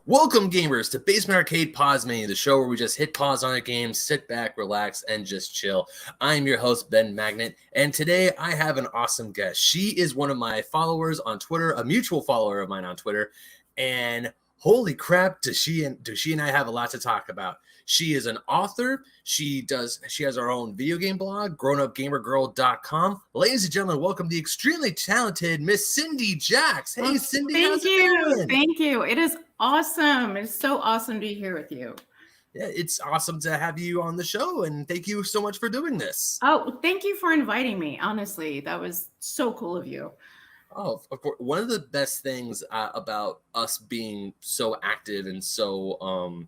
Welcome, gamers, to Basement Arcade Pause Menu, the show where we just hit pause on a game, sit back, relax, and just chill. I'm your host, Ben Magnet, and today I have an awesome guest. She is one of my followers on Twitter, a mutual follower of mine on Twitter, and holy crap, do she and I have a lot to talk about. She is an author. She has her own video game blog, grownupgamergirl.com. Ladies and gentlemen, welcome the extremely talented Miss Cindy Jacks. Hey, Cindy, how's it going? Thank you. It is awesome. It's so awesome to be here with you. Yeah, it's awesome to have you on the show, and thank you so much for doing this. Oh, thank you for inviting me. Honestly, that was so cool of you. Oh, of course. One of the best things about us being so active and so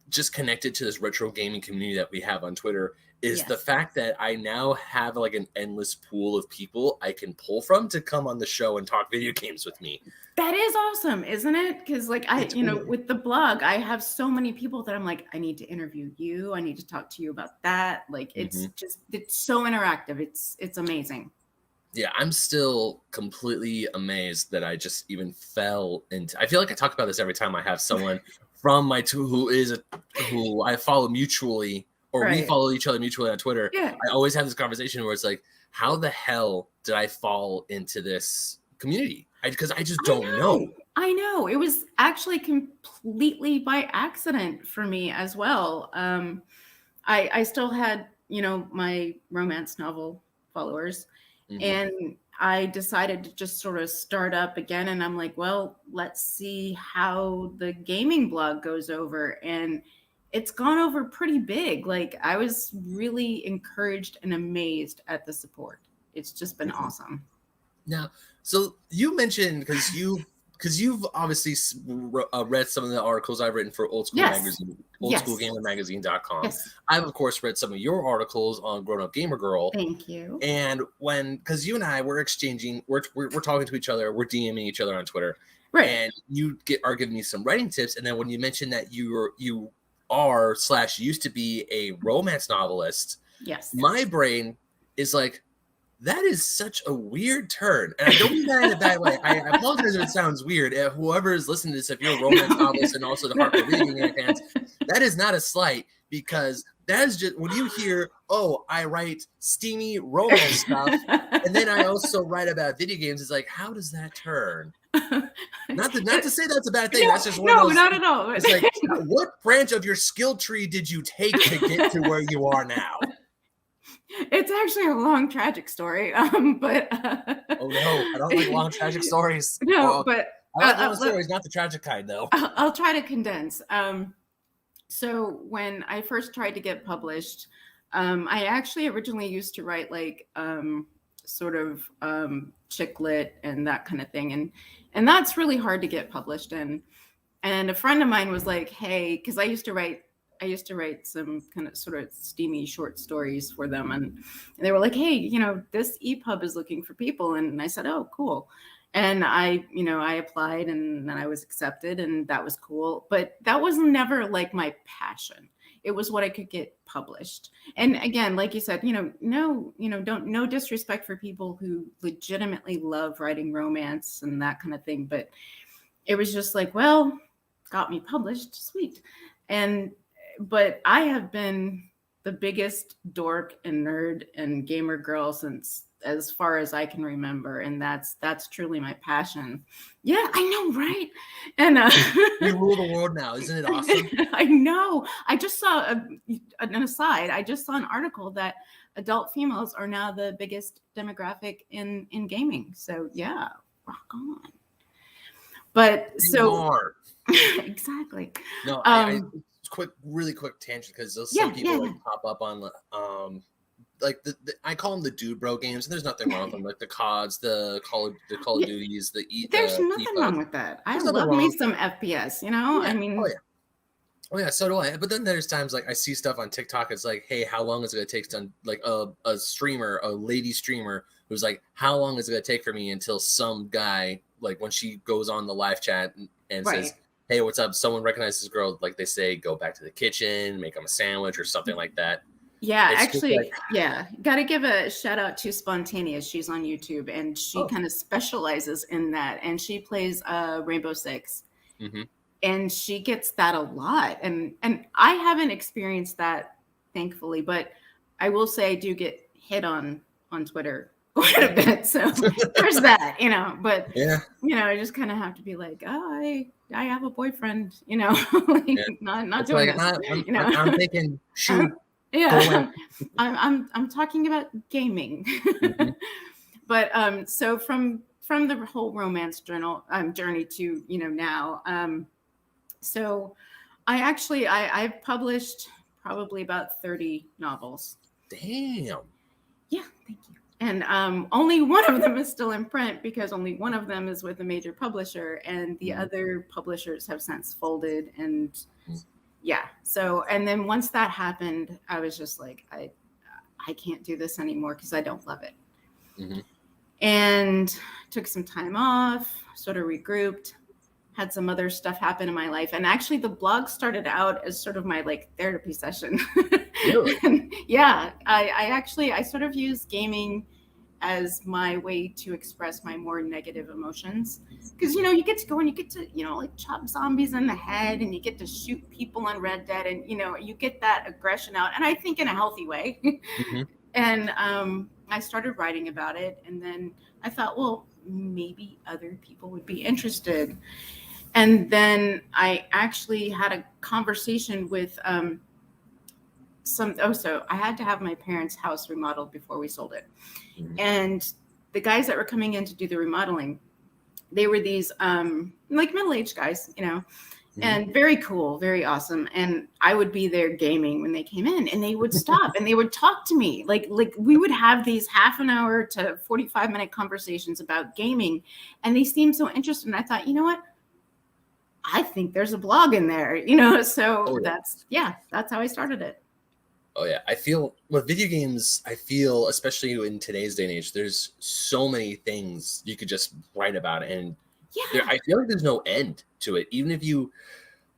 just connected to this retro gaming community that we have on Twitter is the fact that I now have like an endless pool of people I can pull from to come on the show and talk video games with me. That is awesome, isn't it? Because with the blog, I have so many people that I'm like, I need to interview you. I need to talk to you about that. Like, it's so interactive. It's amazing. Yeah, I'm still completely amazed that I just even fell into. I feel like I talk about this every time I have someone from my who I follow mutually, or we follow each other mutually on Twitter. Yeah. I always have this conversation where it's like, how the hell did I fall into this community? Because I just don't know. I know. It was actually completely by accident for me as well. I still had, my romance novel followers. And I decided to just sort of start up again. And I'm like, well, let's see how the gaming blog goes over. And it's gone over pretty big. Like, I was really encouraged and amazed at the support. It's just been awesome. Now, so you mentioned, because you've obviously read some of the articles I've written for Old School Magazine, oldschoolgamermagazine.com. Yes. I've, of course, read some of your articles on Grown Up Gamer Girl. Thank you. And because you and I were exchanging, we're talking to each other, we're DMing each other on Twitter. Right. And you are giving me some writing tips. And then when you mentioned that you used to be a romance novelist, yes, my brain is like, that is such a weird turn. And I don't mean that in a bad way. I apologize if it sounds weird. Whoever is listening to this, if you're a romance novelist and also the hardcore video game fans, that is not a slight, because that is just, when you hear, oh, I write steamy romance stuff, and then I also write about video games, it's like, how does that turn? Not to say that's a bad thing. That's just one of those. No, not at all. It's like, what branch of your skill tree did you take to get to where you are now? It's actually a long, tragic story. But oh no, I don't like long, tragic stories. No, but I like long stories, not the tragic kind, though. I'll try to condense. So when I first tried to get published, I actually originally used to write like sort of chick lit and that kind of thing, and that's really hard to get published in. And a friend of mine was like, "Hey," because I used to write some kind of sort of steamy short stories for them. And they were like, hey, this EPUB is looking for people. And I said, oh, cool. And I applied, and then I was accepted, and that was cool. But that was never like my passion. It was what I could get published. And again, like you said, no disrespect for people who legitimately love writing romance and that kind of thing. But it was just like, well, got me published. Sweet. But I have been the biggest dork and nerd and gamer girl since as far as I can remember. And that's truly my passion. Yeah, I know, right? And you rule the world now. Isn't it awesome? I know. I just saw an aside. I just saw an article that adult females are now the biggest demographic in gaming. So yeah, rock on. But exactly. No, really quick tangent, because some people like pop up on like I call them the dude bro games, and there's nothing wrong with them, like the CODs, the Call of Duties, there's nothing wrong with that. I love me some FPS, I mean, oh yeah, so do I. But then there's times like I see stuff on TikTok, it's like, hey, how long is it gonna take to, like a streamer, a lady streamer who's like, how long is it gonna take for me until some guy, like when she goes on the live chat and says, hey, what's up? Someone recognizes this girl, like they say, go back to the kitchen, make them a sandwich or something like that. Yeah, it's actually, got to give a shout out to Spontaneous. She's on YouTube, and she kind of specializes in that, and she plays Rainbow Six. And she gets that a lot. And I haven't experienced that, thankfully, but I will say I do get hit on Twitter quite a bit. So there's that, but I just kind of have to be like, oh, I have a boyfriend, not doing like, this. I'm thinking, shoot. I'm talking about gaming. Mm-hmm. But so from the whole romance journey to now, so I've published probably about 30 novels. Damn. Yeah, thank you. And only one of them is still in print because only one of them is with a major publisher, and the other publishers have since folded. And yeah, so and then once that happened, I was just like, I can't do this anymore because I don't love it. Mm-hmm. And took some time off, sort of regrouped, had some other stuff happen in my life. And actually the blog started out as sort of my therapy session. Really? Yeah. I sort of use gaming as my way to express my more negative emotions. Because, you get to go and you get to, chop zombies in the head, and you get to shoot people on Red Dead, and, you get that aggression out. And I think in a healthy way. Mm-hmm. And I started writing about it. And then I thought, well, maybe other people would be interested. And then I actually had a conversation with so I had to have my parents' house remodeled before we sold it. Mm-hmm. And the guys that were coming in to do the remodeling, they were these middle-aged guys, and very cool, very awesome. And I would be there gaming when they came in, and they would stop and they would talk to me. Like we would have these half an hour to 45-minute conversations about gaming, and they seemed so interested. And I thought, you know what? I think there's a blog in there, so that's how I started it. Oh yeah. I feel with video games, especially in today's day and age, there's so many things you could just write about, and I feel like there's no end to it. Even if you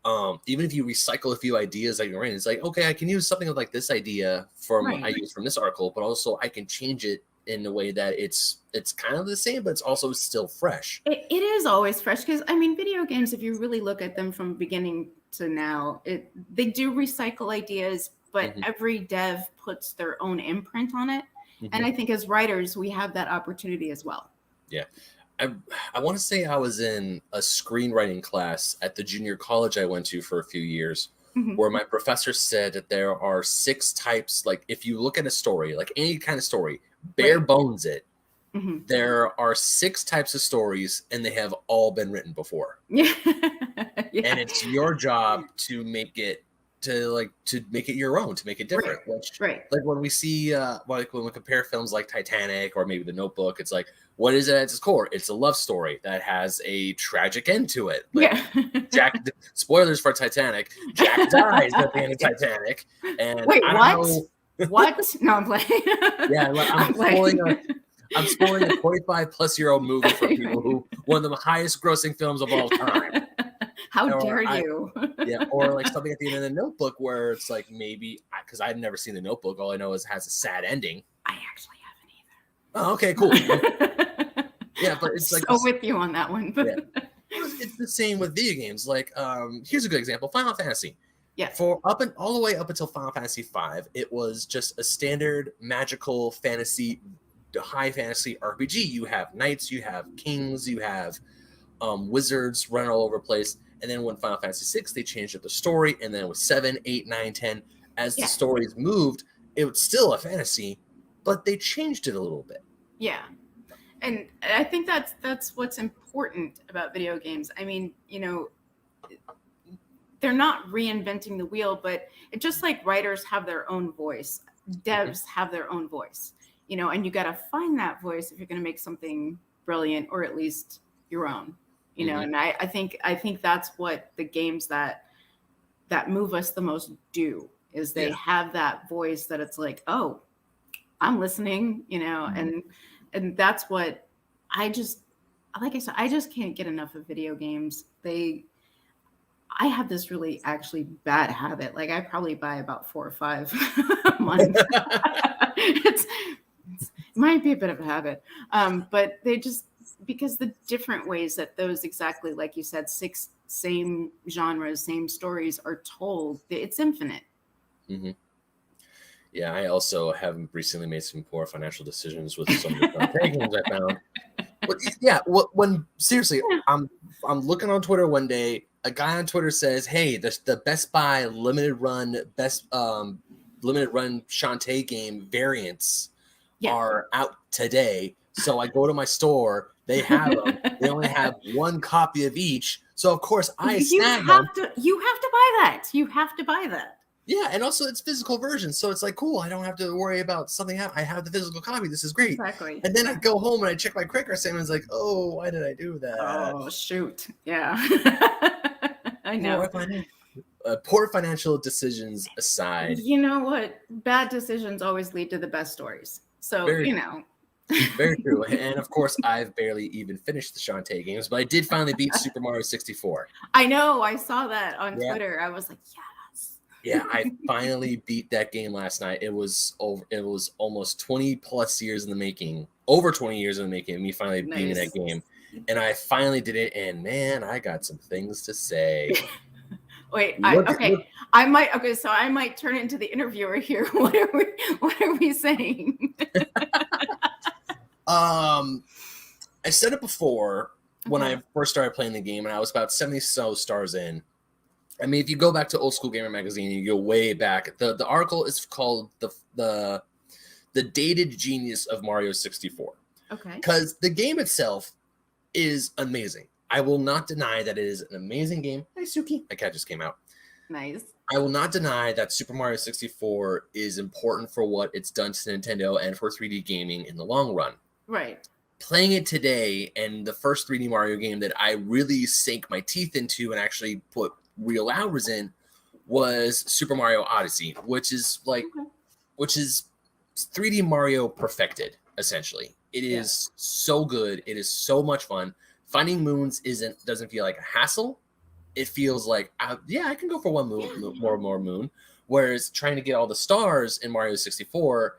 recycle a few ideas that you're writing, it's like, okay, I can use something like this idea I used from this article, but also I can change it in a way that it's kind of the same, but it's also still fresh. It is always fresh because video games, if you really look at them from beginning to now, they do recycle ideas, but every dev puts their own imprint on it. And I think as writers, we have that opportunity as well. Yeah. I want to say I was in a screenwriting class at the junior college I went to for a few years, where my professor said that there are 6 types. Like if you look at a story, like any kind of story, bare bones it, there are 6 types of stories, and they have all been written before. Yeah. And it's your job to make it your own, to make it different. Right. Like when we see when we compare films like Titanic or maybe The Notebook, it's like, what is it at its core? It's a love story that has a tragic end to it. Jack, spoilers for Titanic, Jack dies at the end of Titanic. And wait, what? What? No, I'm playing. Yeah, I'm spoiling a 45-plus-year-old movie for people who one of the highest grossing films of all time. How dare you? Or like something at the end of The Notebook where it's like, maybe because I've never seen The Notebook, all I know is it has a sad ending. I actually haven't either. Oh, okay, cool. Yeah, but it's like with you on that one. But it's the same with video games. Like, here's a good example: Final Fantasy. Yeah. All the way up until Final Fantasy V, it was just a standard magical fantasy, high fantasy RPG. You have knights, you have kings, you have wizards running all over the place. And then when Final Fantasy VI, they changed up the story, and then with 7, 8, 9, 10, as the stories moved, it was still a fantasy, but they changed it a little bit. Yeah. And I think that's what's important about video games. They're not reinventing the wheel, but it's just like writers have their own voice, devs have their own voice, and you got to find that voice if you're going to make something brilliant, or at least your own, and I think that's what the games that move us the most do, is they have that voice that it's like, oh, I'm listening, and that's what I just can't get enough of video games. I have this really actually bad habit. Like I probably buy about 4 or 5 a month. It might be a bit of a habit. But they just, because the different ways that those, exactly like you said, 6 same genres, same stories are told, it's infinite. Mm-hmm. Yeah, I also have recently made some poor financial decisions with some of the games I found. But yeah, when seriously, I'm looking on Twitter one day. A guy on Twitter says, "Hey, the Best Buy limited run Shantae game variants are out today." So I go to my store. They have them. They only have one copy of each. So of course I snag them. You have to buy that. You have to buy that. Yeah, and also it's physical version, so it's like cool. I don't have to worry about something. I have the physical copy. This is great. Exactly. And then I go home and I check my credit card statement. It's like, oh, why did I do that? Oh shoot! Yeah, I know. Poor financial decisions aside, you know what? Bad decisions always lead to the best stories. So you know. Very true. And of course, I've barely even finished the Shantae games, but I did finally beat Super Mario 64. I know. I saw that on Twitter. I was like, yes. Yeah, I finally beat that game last night. It was almost 20 plus years in the making, over 20 years in the making of me finally beating that game. And I finally did it, and man, I got some things to say. Wait, I might turn into the interviewer here. What are we saying? I said it before when I first started playing the game, and I was about 70 so stars in. I mean, if you go back to Old School Gamer magazine, you go way back. The article is called the Dated Genius of Mario 64. Okay. Because the game itself is amazing. I will not deny that it is an amazing game. Hi, Suki. My cat just came out. Nice. I will not deny that Super Mario 64 is important for what it's done to Nintendo and for 3D gaming in the long run. Right. Playing it today, and the first 3D Mario game that I really sank my teeth into and actually put real hours in was Super Mario Odyssey, which is 3D Mario perfected, essentially. It is so good. It is so much fun. Finding moons doesn't feel like a hassle. It feels like, I can go for one moon, more moon. Whereas trying to get all the stars in Mario 64,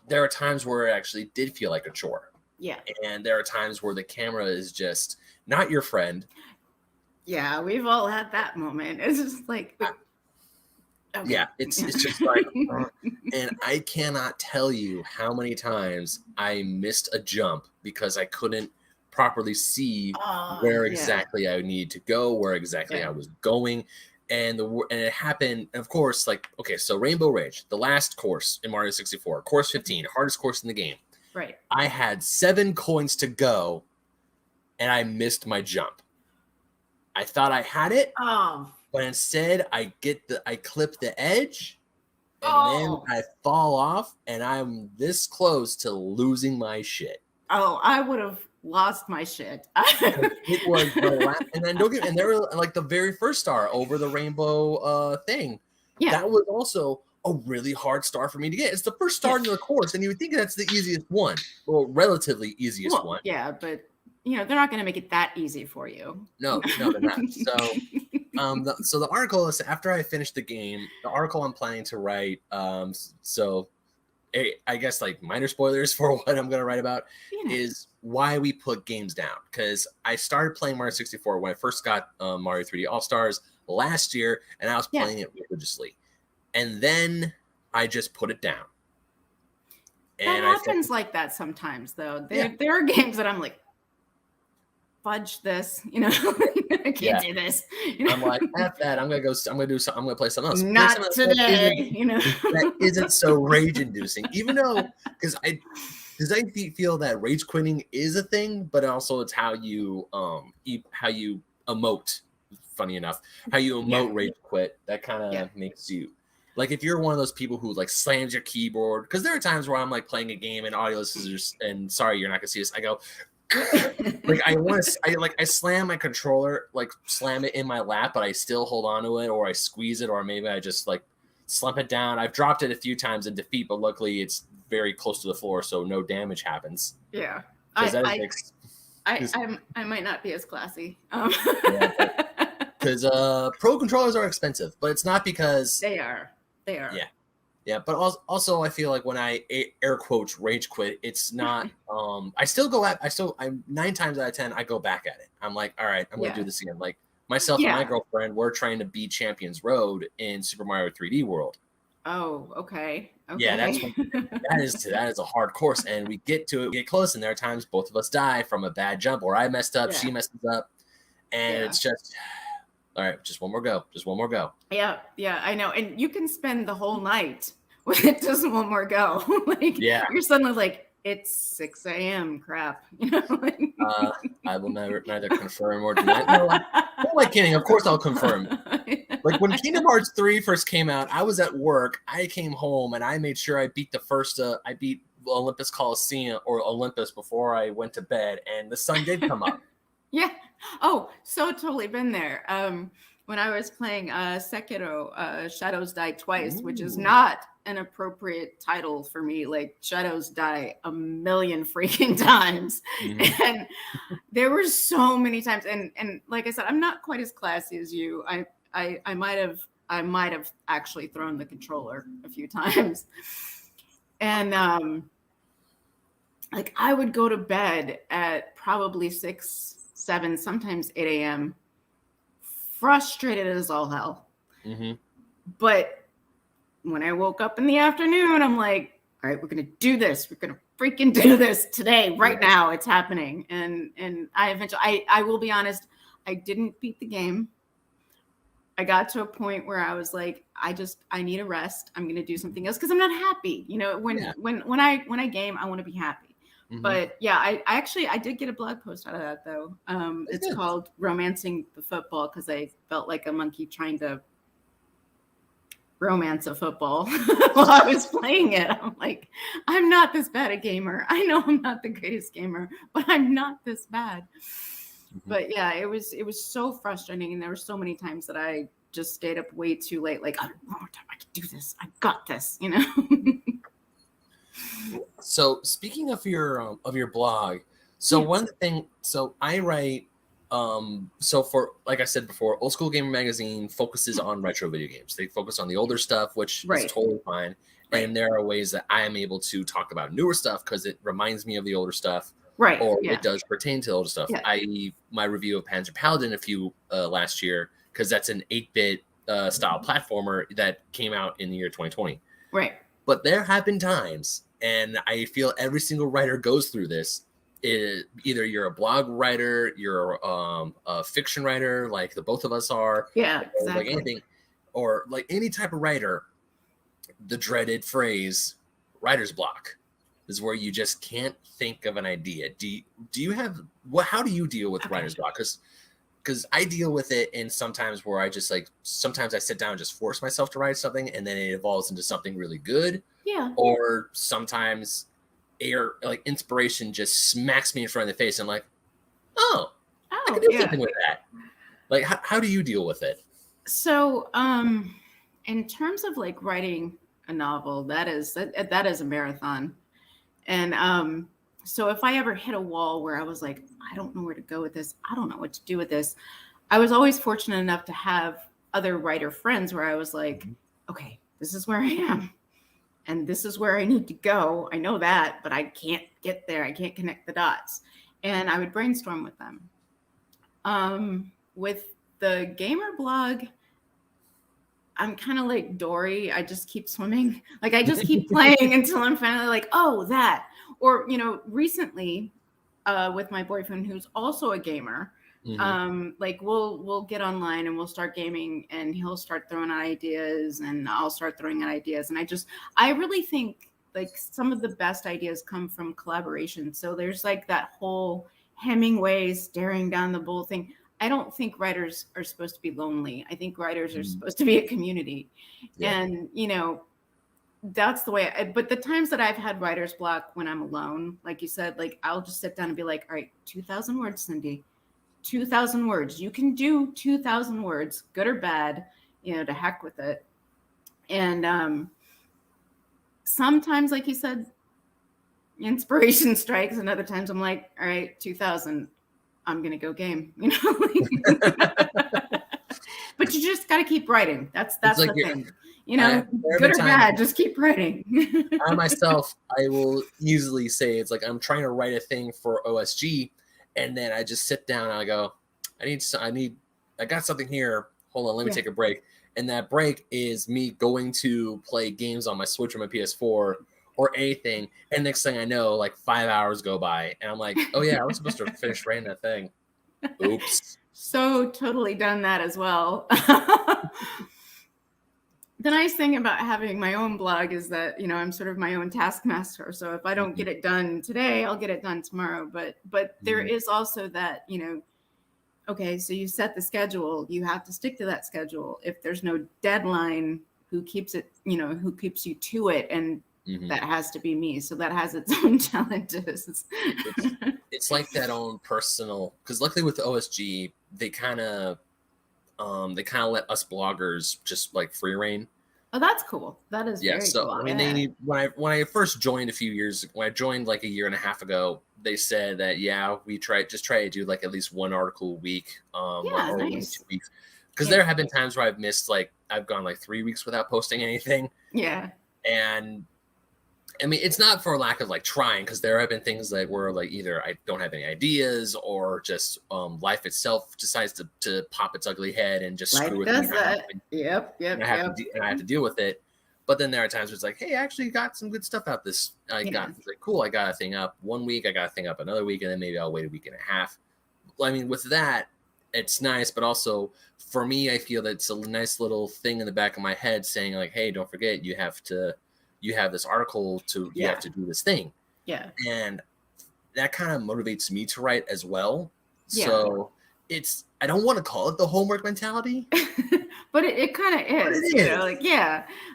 there are times where it actually did feel like a chore. Yeah. And there are times where the camera is just not your friend. Yeah, we've all had that moment. It's just like, okay. Yeah, it's just like, and I cannot tell you how many times I missed a jump because I couldn't properly see where exactly I needed to go, where exactly I was going. And it happened, of course, like, okay, so Rainbow Rage, the last course in Mario 64, course 15, hardest course in the game. Right. I had 7 coins to go, and I missed my jump. I thought I had it, but instead I clip the edge, and then I fall off, and I'm this close to losing my shit. Oh, I would have lost my shit. It was the last, and they were like the very first star over the rainbow thing. Yeah, that was also a really hard star for me to get. It's the first star in the course, and you would think that's the easiest one, well, relatively easiest one. Yeah, but they're not going to make it that easy for you. No, they're not. So, the article is after I finished the game. The article I'm planning to write. So I guess like minor spoilers for what I'm going to write about is why we put games down. Because I started playing Mario 64 when I first got Mario 3D All-Stars last year, and I was playing it religiously. And then I just put it down. And that happens like that sometimes, though. There are games that I'm like, fudge this, I can't do this. I'm like, F that. I'm gonna do something. I'm gonna play something else. Not today. That isn't so rage inducing, even though because I feel that rage quitting is a thing, but also it's how you emote. Funny enough, how you emote rage quit. That kind of makes you. Like if you're one of those people who like slams your keyboard, because there are times where I'm like playing a game and audio listeners, and sorry, you're not gonna see this. I go, like I slam my controller, like slam it in my lap, but I still hold on to it, or I squeeze it, or maybe I just like slump it down. I've dropped it a few times in defeat, but luckily it's very close to the floor, so no damage happens. Yeah, I might not be as classy. Because pro controllers are expensive, but it's not because they are. Yeah, Yeah, but also I feel like when I air quotes rage quit, it's not. I'm 9 times out of 10 I go back at it. I'm like, all right, I'm gonna do this again. Like myself and my girlfriend, we're trying to beat Champions Road in Super Mario 3D World. Oh, okay. Yeah, that is a hard course, and we get to it, we get close, and there are times both of us die from a bad jump, or I messed up, she messes up, and it's just. All right, just one more go. Just one more go. Yeah, I know. And you can spend the whole night with just one more go. Like, you're suddenly like, it's 6 a.m. Crap. You know. I will neither confirm or deny. No, I'm like kidding. Of course, I'll confirm. Like when Kingdom Hearts 3 first came out, I was at work. I came home and I made sure I beat the first. I beat Olympus Coliseum or Olympus before I went to bed, and the sun did come up. Yeah. Oh, so totally been there. When I was playing Sekiro, Shadows Die Twice, which is not an appropriate title for me. Like Shadows die a million freaking times. And there were so many times. And like I said, I'm not quite as classy as you. I might have actually thrown the controller a few times. And like I would go to bed at probably 6, 7, sometimes 8 a.m. frustrated as all hell. But when I woke up in the afternoon, I'm like, all right, we're going to do this. We're going to freaking do this today, right now. It's happening. And I eventually, I will be honest, I didn't beat the game. I got to a point where I was like, I need a rest. I'm going to do something else because I'm not happy. You know, when I game, I want to be happy. But yeah, I did get a blog post out of that though. It's called Romancing the Football because I felt like a monkey trying to romance a football while I was playing it. I'm like, I'm not this bad a gamer. I know I'm not the greatest gamer, but I'm not this bad. But yeah, it was so frustrating, and there were so many times that I just stayed up way too late. Like, one more time, I can do this. I got this, you know. So speaking of your blog, so one thing, so I write, so for, like I said before, Old School Gamer Magazine focuses on retro video games. They focus on the older stuff, which is totally fine. And there are ways that I am able to talk about newer stuff because it reminds me of the older stuff. Or it does pertain to older stuff, i.e. my review of Panzer Paladin last year, because that's an 8-bit style platformer that came out in the year 2020. But there have been times, and I feel every single writer goes through this, either you're a blog writer, you're a fiction writer, like the both of us are, like anything, or like any type of writer, the dreaded phrase, writer's block, is where you just can't think of an idea. Do you have how do you deal with writer's block? Because I deal with it in sometimes where I just sometimes I sit down and just force myself to write something, and then it evolves into something really good. Or sometimes inspiration just smacks me in front of the face. And I'm like, I can do something with that. Like, how do you deal with it? So, in terms of like writing a novel, that is a marathon. And so if I ever hit a wall where I was like, I don't know where to go with this, I don't know what to do with this, I was always fortunate enough to have other writer friends where I was like, okay, this is where I am, and this is where I need to go. I know that, but I can't get there. I can't connect the dots. And I would brainstorm with them. With the gamer blog, I'm kind of like Dory. I just keep swimming. Like I just keep playing until I'm finally like, oh, that. Or, you know, recently with my boyfriend, who's also a gamer, like we'll get online and we'll start gaming, and he'll start throwing out ideas and I'll start throwing out ideas. And I really think like some of the best ideas come from collaboration. So there's like that whole Hemingway staring down the bull thing. I don't think writers are supposed to be lonely. I think writers are supposed to be a community. And, you know, that's the way. But the times that I've had writer's block when I'm alone, like you said, like I'll just sit down and be like, all right, 2,000 words, Cindy, 2,000 words. You can do 2,000 words, good or bad, you know, to heck with it. And sometimes, like you said, inspiration strikes, and other times I'm like, all right, 2,000. I'm going to go game, you know? But you just got to keep writing. That's like the thing. You know, good or bad, just keep writing. I myself, I will easily say it's like I'm trying to write a thing for OSG, and then I just sit down and I go, I got something here. Hold on, let me take a break. And that break is me going to play games on my Switch or my PS4 or anything. And next thing I know, like 5 hours go by, and I'm like, oh yeah, I was supposed to finish writing that thing. Oops. So totally done that as well. The nice thing about having my own blog is that, you know, I'm sort of my own taskmaster. So if I don't get it done today, I'll get it done tomorrow. But there is also that, you know, okay, so you set the schedule, you have to stick to that schedule. If there's no deadline, who keeps it, you know, who keeps you to it? And that has to be me. So that has its own challenges. It's like that own personal, because luckily with OSG, they kind of let us bloggers just like free reign. Oh, that's cool. That is very so, cool. I mean, when I first joined when I joined like a year and a half ago, they said that we try to do like at least one article a week, or nice. 2 weeks, because there have been times where I've missed, like I've gone like 3 weeks without posting anything. Yeah. And I mean, it's not for lack of like trying, because there have been things that were like either I don't have any ideas, or just life itself decides to pop its ugly head and just screw with me. Yep. And I have to deal with it. But then there are times where it's like, hey, I actually got some good stuff out this. It's like, cool, I got a thing up 1 week, I got a thing up another week, and then maybe I'll wait a week and a half. I mean, with that, it's nice, but also for me, I feel that it's a nice little thing in the back of my head saying like, hey, don't forget, you have this article you have to do this thing. Yeah. And that kind of motivates me to write as well. Yeah. So I don't want to call it the homework mentality. But it kind of is, you know,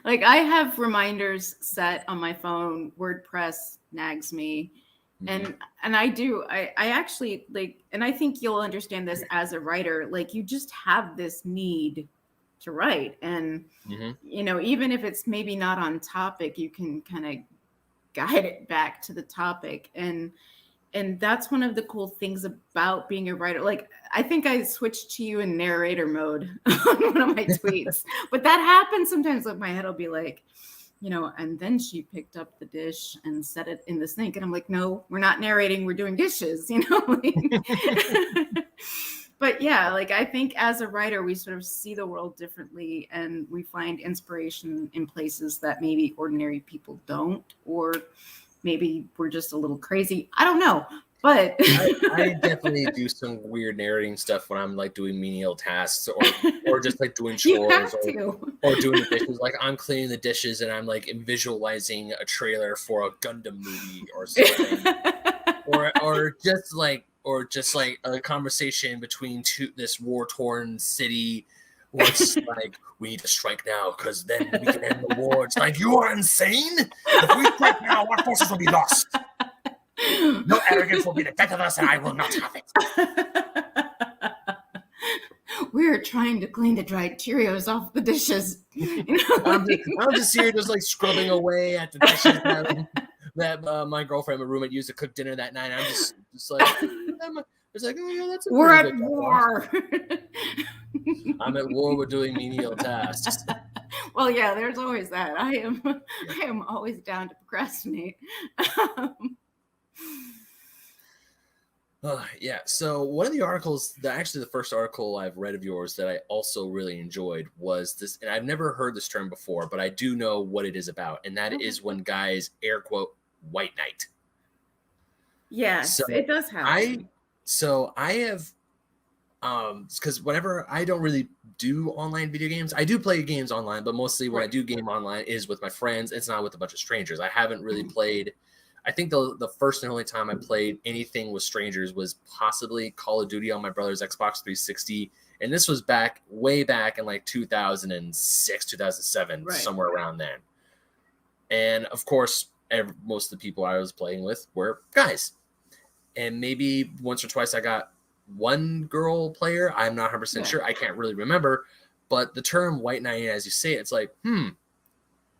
like I have reminders set on my phone. WordPress nags me. And I actually like, and I think you'll understand this as a writer, like you just have this need to write. And, you know, even if it's maybe not on topic, you can kind of guide it back to the topic. And that's one of the cool things about being a writer. Like, I think I switched to you in narrator mode on one of my tweets, but that happens sometimes. Like my head will be like, you know, and then she picked up the dish and set it in the sink. And I'm like, no, we're not narrating. We're doing dishes, you know? But yeah, like I think as a writer, we sort of see the world differently, and we find inspiration in places that maybe ordinary people don't, or maybe we're just a little crazy. I don't know, but I definitely do some weird narrating stuff when I'm like doing menial tasks, or just like doing chores, or doing the dishes. Like I'm cleaning the dishes and I'm like visualizing a trailer for a Gundam movie or something, or just like a conversation between this war-torn city. Where it's like, we need to strike now because then we can end the war. It's like, you are insane. If we strike now, our forces will be lost. No arrogance will be the death of us, and I will not have it. We're trying to clean the dried Cheerios off the dishes. You know, I'm just here, just like scrubbing away at the dishes that my girlfriend, my roommate, used to cook dinner that night. I'm just like, it's like, oh yeah, that's a we're at war. I'm at war with doing menial tasks. Well, yeah, there's always that. I am always down to procrastinate. Yeah. So one of the articles actually the first article I've read of yours that I also really enjoyed was this, and I've never heard this term before, but I do know what it is about, and that is when guys air quote white knight. Yes, so it does happen. I have, because whenever I don't really do online video games, I do play games online, but mostly when I do game online is with my friends. It's not with a bunch of strangers. I haven't really played. I think the first and only time I played anything with strangers was possibly Call of Duty on my brother's Xbox 360. And this was way back in like 2006, 2007, somewhere around then. And of course, most of the people I was playing with were guys. And maybe once or twice I got one girl player. I'm not 100% sure. I can't really remember. But the term white knight, as you say, it's like,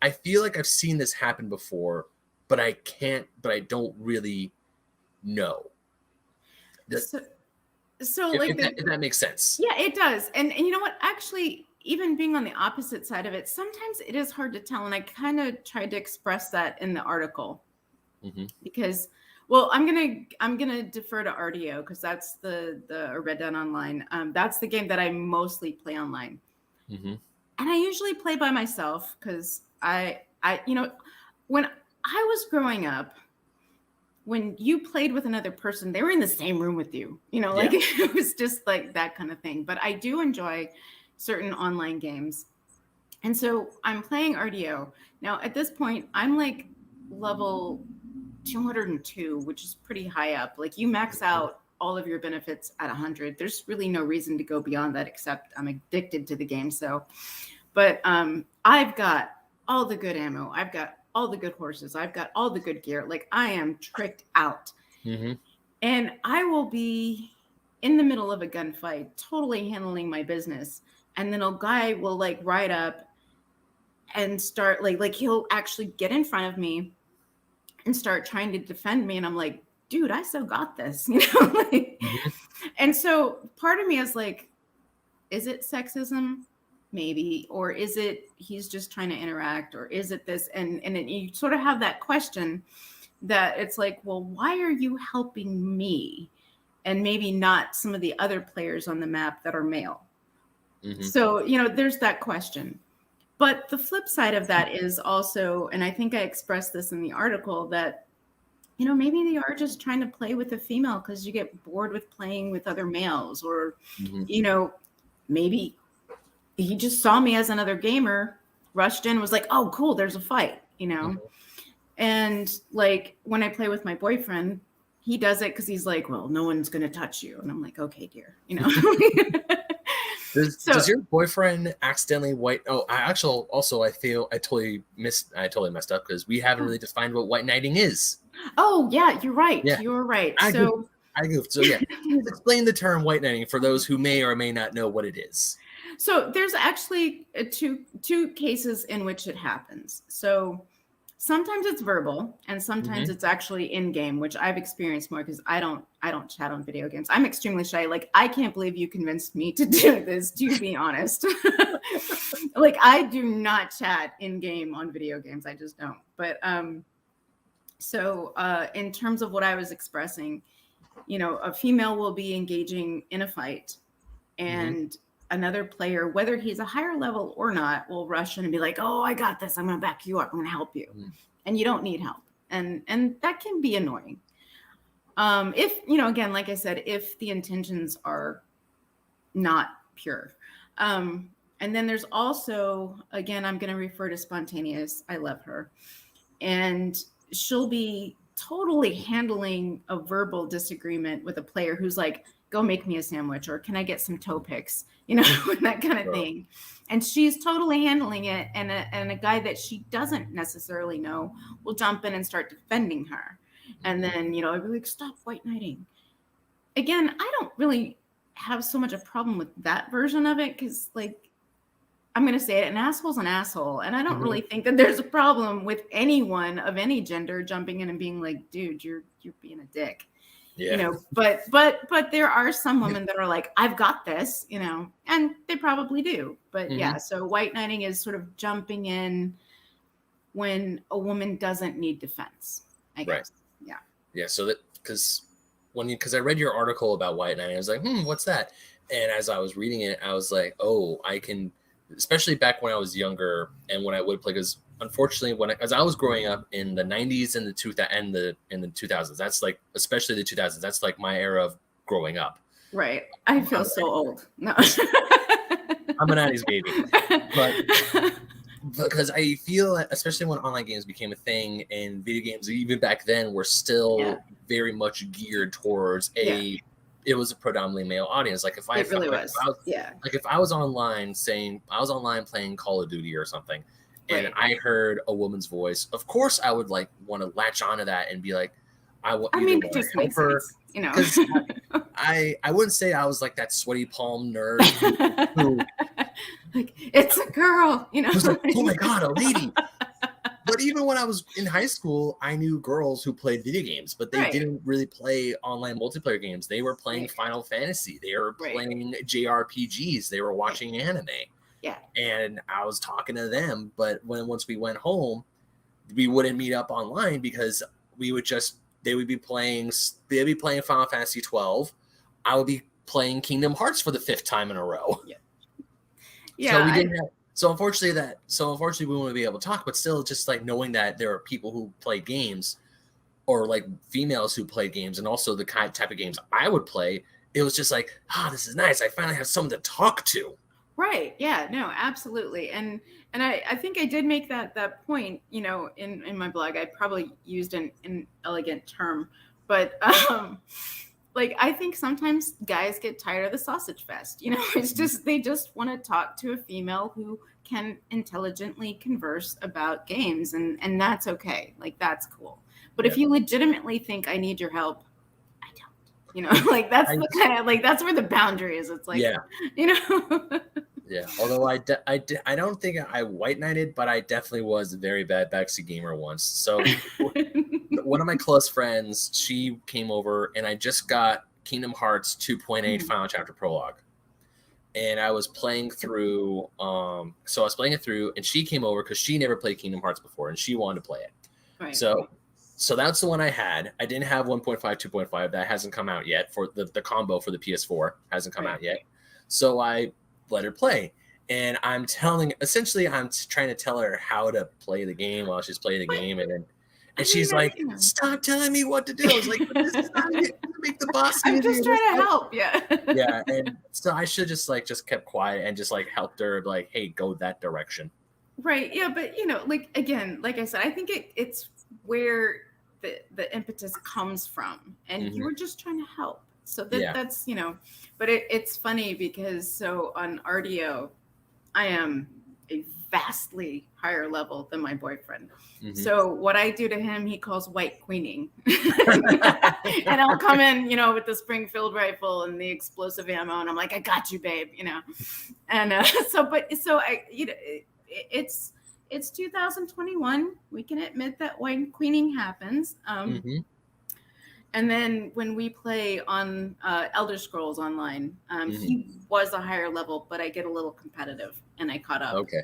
I feel like I've seen this happen before, but I don't really know. So if that makes sense. Yeah, it does. And you know what? Actually, even being on the opposite side of it, sometimes it is hard to tell. And I kind of tried to express that in the article because, well, I'm gonna defer to RDO because that's the Red Dead Online. That's the game that I mostly play online, and I usually play by myself because I when I was growing up, when you played with another person, they were in the same room with you, like it was just like that kind of thing. But I do enjoy certain online games. And so I'm playing RDO. Now, at this point, I'm like level 202, which is pretty high up. Like you max out all of your benefits at 100. There's really no reason to go beyond that, except I'm addicted to the game. So, but I've got all the good ammo. I've got all the good horses. I've got all the good gear. Like I am tricked out. And I will be in the middle of a gunfight, totally handling my business. And then a guy will like ride up and start like he'll actually get in front of me and start trying to defend me. And I'm like, dude, I still got this, And so part of me is like, is it sexism? Maybe, or is it he's just trying to interact, or is it this? And you sort of have that question that it's like, well, why are you helping me and maybe not some of the other players on the map that are male? So, there's that question. But the flip side of that is also, and I think I expressed this in the article, that, maybe they are just trying to play with a female because you get bored with playing with other males, or, maybe he just saw me as another gamer, rushed in, was like, oh, cool, there's a fight, And like when I play with my boyfriend, he does it because he's like, well, no one's going to touch you. And I'm like, okay, dear, Does your boyfriend accidentally white? Oh, I feel I totally messed up because we haven't really defined what white knighting is. Oh yeah, you're right. Yeah. You're right. I goofed. So yeah, explain the term white knighting for those who may or may not know what it is. So there's actually two cases in which it happens. So sometimes it's verbal and sometimes it's actually in game, which I've experienced more because I don't chat on video games. I'm extremely shy. Like I can't believe you convinced me to do this, to be honest. Like I do not chat in game on video games. I just don't. But so in terms of what I was expressing, a female will be engaging in a fight and another player, whether he's a higher level or not, will rush in and be like, oh, I got this. I'm going to back you up. I'm going to help you. And you don't need help. And that can be annoying. If, again, like I said, if the intentions are not pure. And then there's also, again, I'm going to refer to Spontaneous. I love her. And she'll be totally handling a verbal disagreement with a player who's like, go make me a sandwich, or can I get some toe picks, that kind of thing. And she's totally handling it. And a guy that she doesn't necessarily know will jump in and start defending her. And then, I'd be like, stop white knighting. Again, I don't really have so much a problem with that version of it because, like, I'm going to say it, an asshole's an asshole. And I don't really think that there's a problem with anyone of any gender jumping in and being like, dude, you're being a dick. Yeah. But there are some women that are like, I've got this, and they probably do. But yeah, so white knighting is sort of jumping in when a woman doesn't need defense, I guess. Right. Yeah. So that, because I read your article about white knighting, I was like, what's that? And as I was reading it, I was like, oh, I can, especially back when I was younger and when I would play, because unfortunately, as I was growing up in the 90s and the 2000s, that's like, especially the 2000s, that's like my era of growing up. Right. I feel so old. No. I'm a 90s baby. But because I feel, especially when online games became a thing and video games, even back then, were still very much geared towards it was a predominantly male audience. Like if I was online playing Call of Duty or something, and I heard a woman's voice, of course I would like want to latch onto that and be like, it just makes sense, because I wouldn't say I was like that sweaty palm nerd who like, it's a girl, who's like, oh my god, a lady. But even when I was in high school, I knew girls who played video games, but they didn't really play online multiplayer games. They were playing Final Fantasy. They were playing JRPGs. They were watching anime. Yeah. And I was talking to them, but once we went home, we wouldn't meet up online because they'd be playing Final Fantasy 12. I would be playing Kingdom Hearts for the 5th time in a row. Yeah. So we didn't have. So unfortunately, we won't be able to talk. But still, just like knowing that there are people who play games, or like females who play games, and also the type of games I would play, it was just like, this is nice. I finally have someone to talk to. Right. Yeah. No. Absolutely. And I think I did make that point. In my blog, I probably used an inelegant term, but like, I think sometimes guys get tired of the sausage fest. It's just, they just want to talk to a female who can intelligently converse about games, and that's okay. Like, that's cool. But if you legitimately think I need your help, I don't. Like, that's the kind of, like, that's where the boundary is. It's like, Yeah. Although I don't think I white knighted, but I definitely was a very bad backseat gamer once. So one of my close friends, she came over, and I just got Kingdom Hearts 2.8 Final Chapter Prologue. And I was playing through, and she came over because she never played Kingdom Hearts before, and she wanted to play it. Right. So that's the one I had. I didn't have 1.5, 2.5. That hasn't come out yet. For the combo for the PS4 hasn't come out yet. So I let her play. And I'm trying to tell her how to play the game while she's playing the game. And she's like, stop telling me what to do. I was like, but this is not it. Make the boss easier. I'm just trying to help. Yeah. Yeah. And so I should just kept quiet and just like helped her, like, hey, go that direction. Right. Yeah. But like, again, like I said, I think it's where the impetus comes from, and you were just trying to help. So that's, but it's funny because so on RDO, I am a vastly higher level than my boyfriend. So what I do to him, he calls white queening. And I'll come in, with the Springfield rifle and the explosive ammo, and I'm like, I got you, babe, And it's 2021. We can admit that white queening happens. And then when we play on Elder Scrolls Online, he was a higher level, but I get a little competitive, and I caught up. Okay.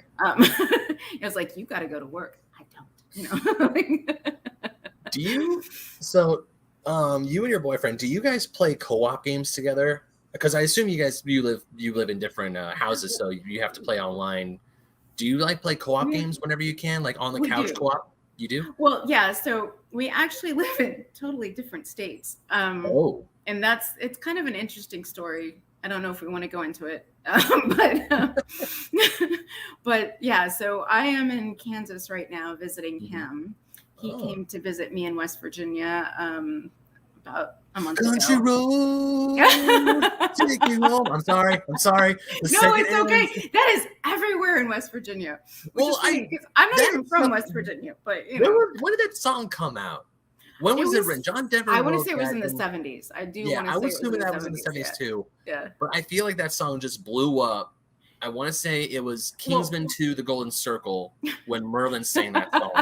It was like, you got to go to work. I don't. Do you? So, you and your boyfriend, do you guys play co-op games together? Because I assume you live in different houses, so you have to play online. Do you like play co-op games whenever you can, like on the couch co-op? You do? Well, yeah. So we actually live in totally different states. And it's kind of an interesting story. I don't know if we want to go into it, but yeah. So I am in Kansas right now visiting him. He came to visit me in West Virginia about a month ago. Country road, take me home. I'm sorry. No, it's okay. That is everywhere in West Virginia. Well, I'm not even from West Virginia, but when did that song come out? When was it written? John Denver. I want to say it was in the 70s. I do. Yeah, want to I was say assuming that was in the 70s too. Yeah. But I feel like that song just blew up. I want to say it was Kingsman 2: The Golden Circle when Merlin sang that song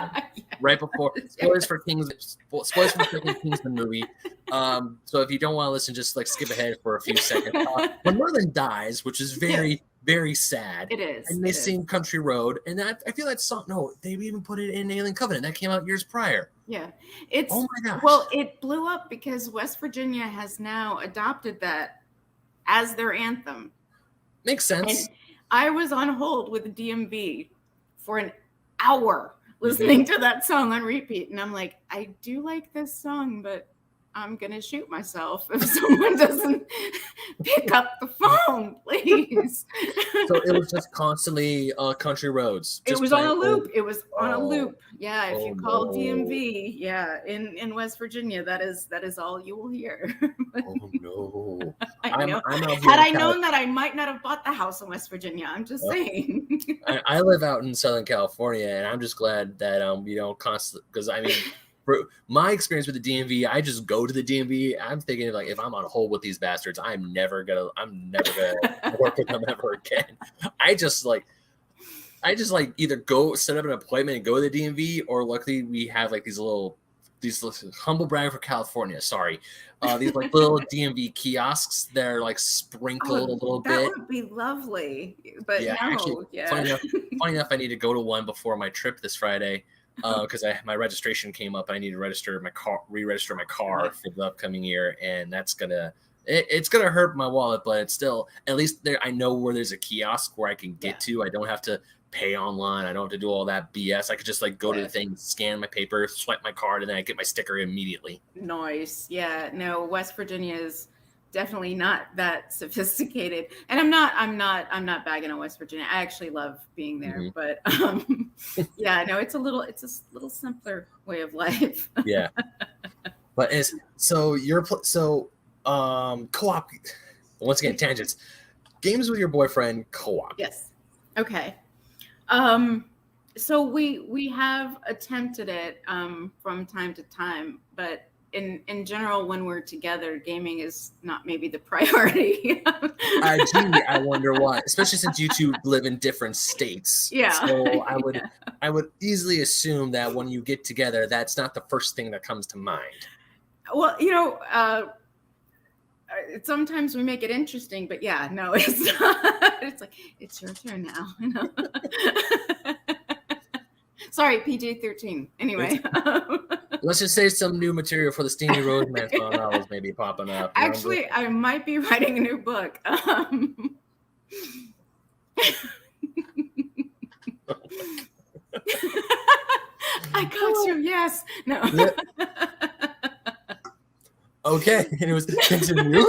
right before. Spoilers for the Kingsman movie. So if you don't want to listen, just like skip ahead for a few seconds. When Merlin dies, which is very, very sad. It is. And they sing Country Road, and I feel that song. No, they even put it in Alien Covenant. That came out years prior. Yeah, it's. Oh my gosh. Well, it blew up because West Virginia has now adopted that as their anthem. Makes sense. And I was on hold with the DMV for an hour listening to that song on repeat. And I'm like, I do like this song, but I'm going to shoot myself if someone doesn't pick up the phone, please. So it was just constantly Country Roads. It was on a loop. It was on a loop. Yeah. If you call DMV, in West Virginia, that is all you will hear. Oh no. I know. Had I known that, I might not have bought the house in West Virginia. I'm just saying. I live out in Southern California, and I'm just glad that constantly, because I mean, for my experience with the DMV, I just go to the DMV. I'm thinking like, if I'm on hold with these bastards, I'm never gonna work with them ever again. I just like either go set up an appointment and go to the DMV, or luckily we have like these little humble brag for California. Sorry, these like little DMV kiosks. They're like sprinkled a little that bit. would be lovely, but Yeah, no, actually, funny enough, I need to go to one before my trip this Friday because my registration came up. I need to re-register my car for the upcoming year, and that's it's gonna hurt my wallet, but it's still at least there. I know where there's a kiosk where I can get to. I don't have to pay online. I don't have to do all that BS. I could just like go to the thing, scan my paper, swipe my card, and then I get my sticker immediately. Nice. Yeah. No, West Virginia is definitely not that sophisticated. And I'm not bagging on West Virginia. I actually love being there, but yeah, no, it's a little simpler way of life. Yeah. But co-op, once again, tangents, games with your boyfriend, co-op. Yes. Okay. So we have attempted it from time to time, but in general, when we're together, gaming is not maybe the priority. I wonder why, especially since you two live in different states. Yeah. So I would easily assume that when you get together, that's not the first thing that comes to mind. Well, sometimes we make it interesting, but yeah, no, it's not. It's like, it's your turn now. Sorry, PG-13. Anyway. Let's just say some new material for the Steamy Roseman novels maybe popping up. Actually, I might be writing a new book. I got you. Yes. No. Yep. Okay. And it was continue.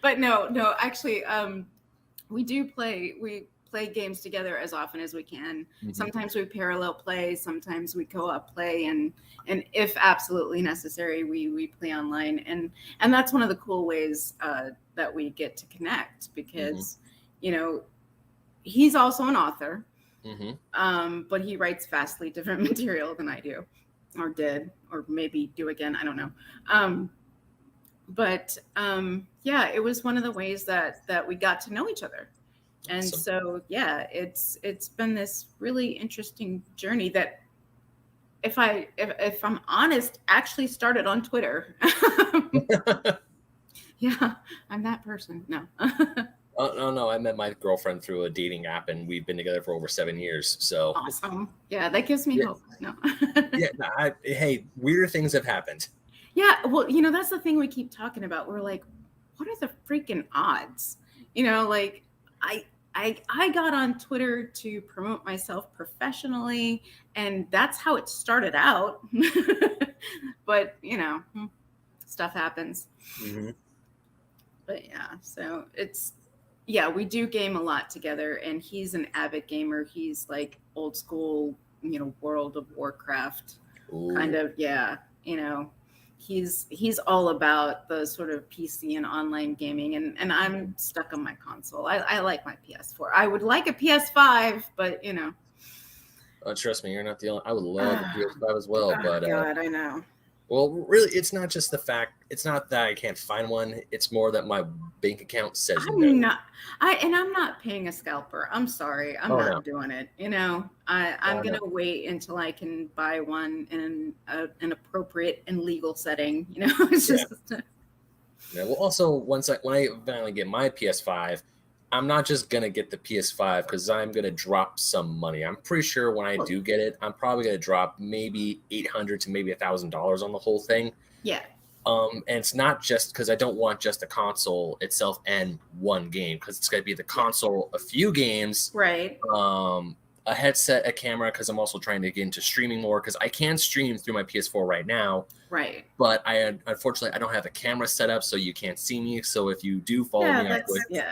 But no. Actually, we play games together as often as we can. Mm-hmm. Sometimes we parallel play, sometimes we co-op play, and if absolutely necessary, we play online. And that's one of the cool ways that we get to connect, because he's also an author, but he writes vastly different material than I do, or did, or maybe do again. I don't know. Yeah, it was one of the ways that we got to know each other. And so, yeah, it's been this really interesting journey that, if I'm honest, actually started on Twitter. Yeah, I'm that person. No. No, I met my girlfriend through a dating app, and we've been together for over 7 years. So awesome. Yeah, that gives me hope. No. Hey, weird things have happened. Yeah, well, that's the thing we keep talking about. We're like, what are the freaking odds? Like, I got on Twitter to promote myself professionally, and that's how it started out. But, stuff happens. Mm-hmm. But yeah, so we do game a lot together, and he's an avid gamer. He's like old school, World of Warcraft. Ooh. Kind of, yeah, He's all about the sort of PC and online gaming, and I'm stuck on my console. I like my PS4. I would like a PS5, but trust me, you're not the only. I would love a PS5 as well, but God, I know. Well, really, it's not just the fact. It's not that I can't find one. It's more that my bank account says no. I'm not paying a scalper. I'm sorry. I'm not doing it. I'm going to wait until I can buy one in an appropriate and legal setting. It's just. Yeah. Well, also, when I finally get my PS5, I'm not just going to get the PS5 because I'm going to drop some money. I'm pretty sure when I do get it, I'm probably going to drop maybe $800 to maybe $1,000 on the whole thing. Yeah. And it's not just because I don't want just the console itself and one game, because it's going to be the console, a few games, right? A headset, a camera, because I'm also trying to get into streaming more, because I can stream through my PS4 right now, right? But unfortunately I don't have a camera set up, so you can't see me. So if you do follow me on Twitch,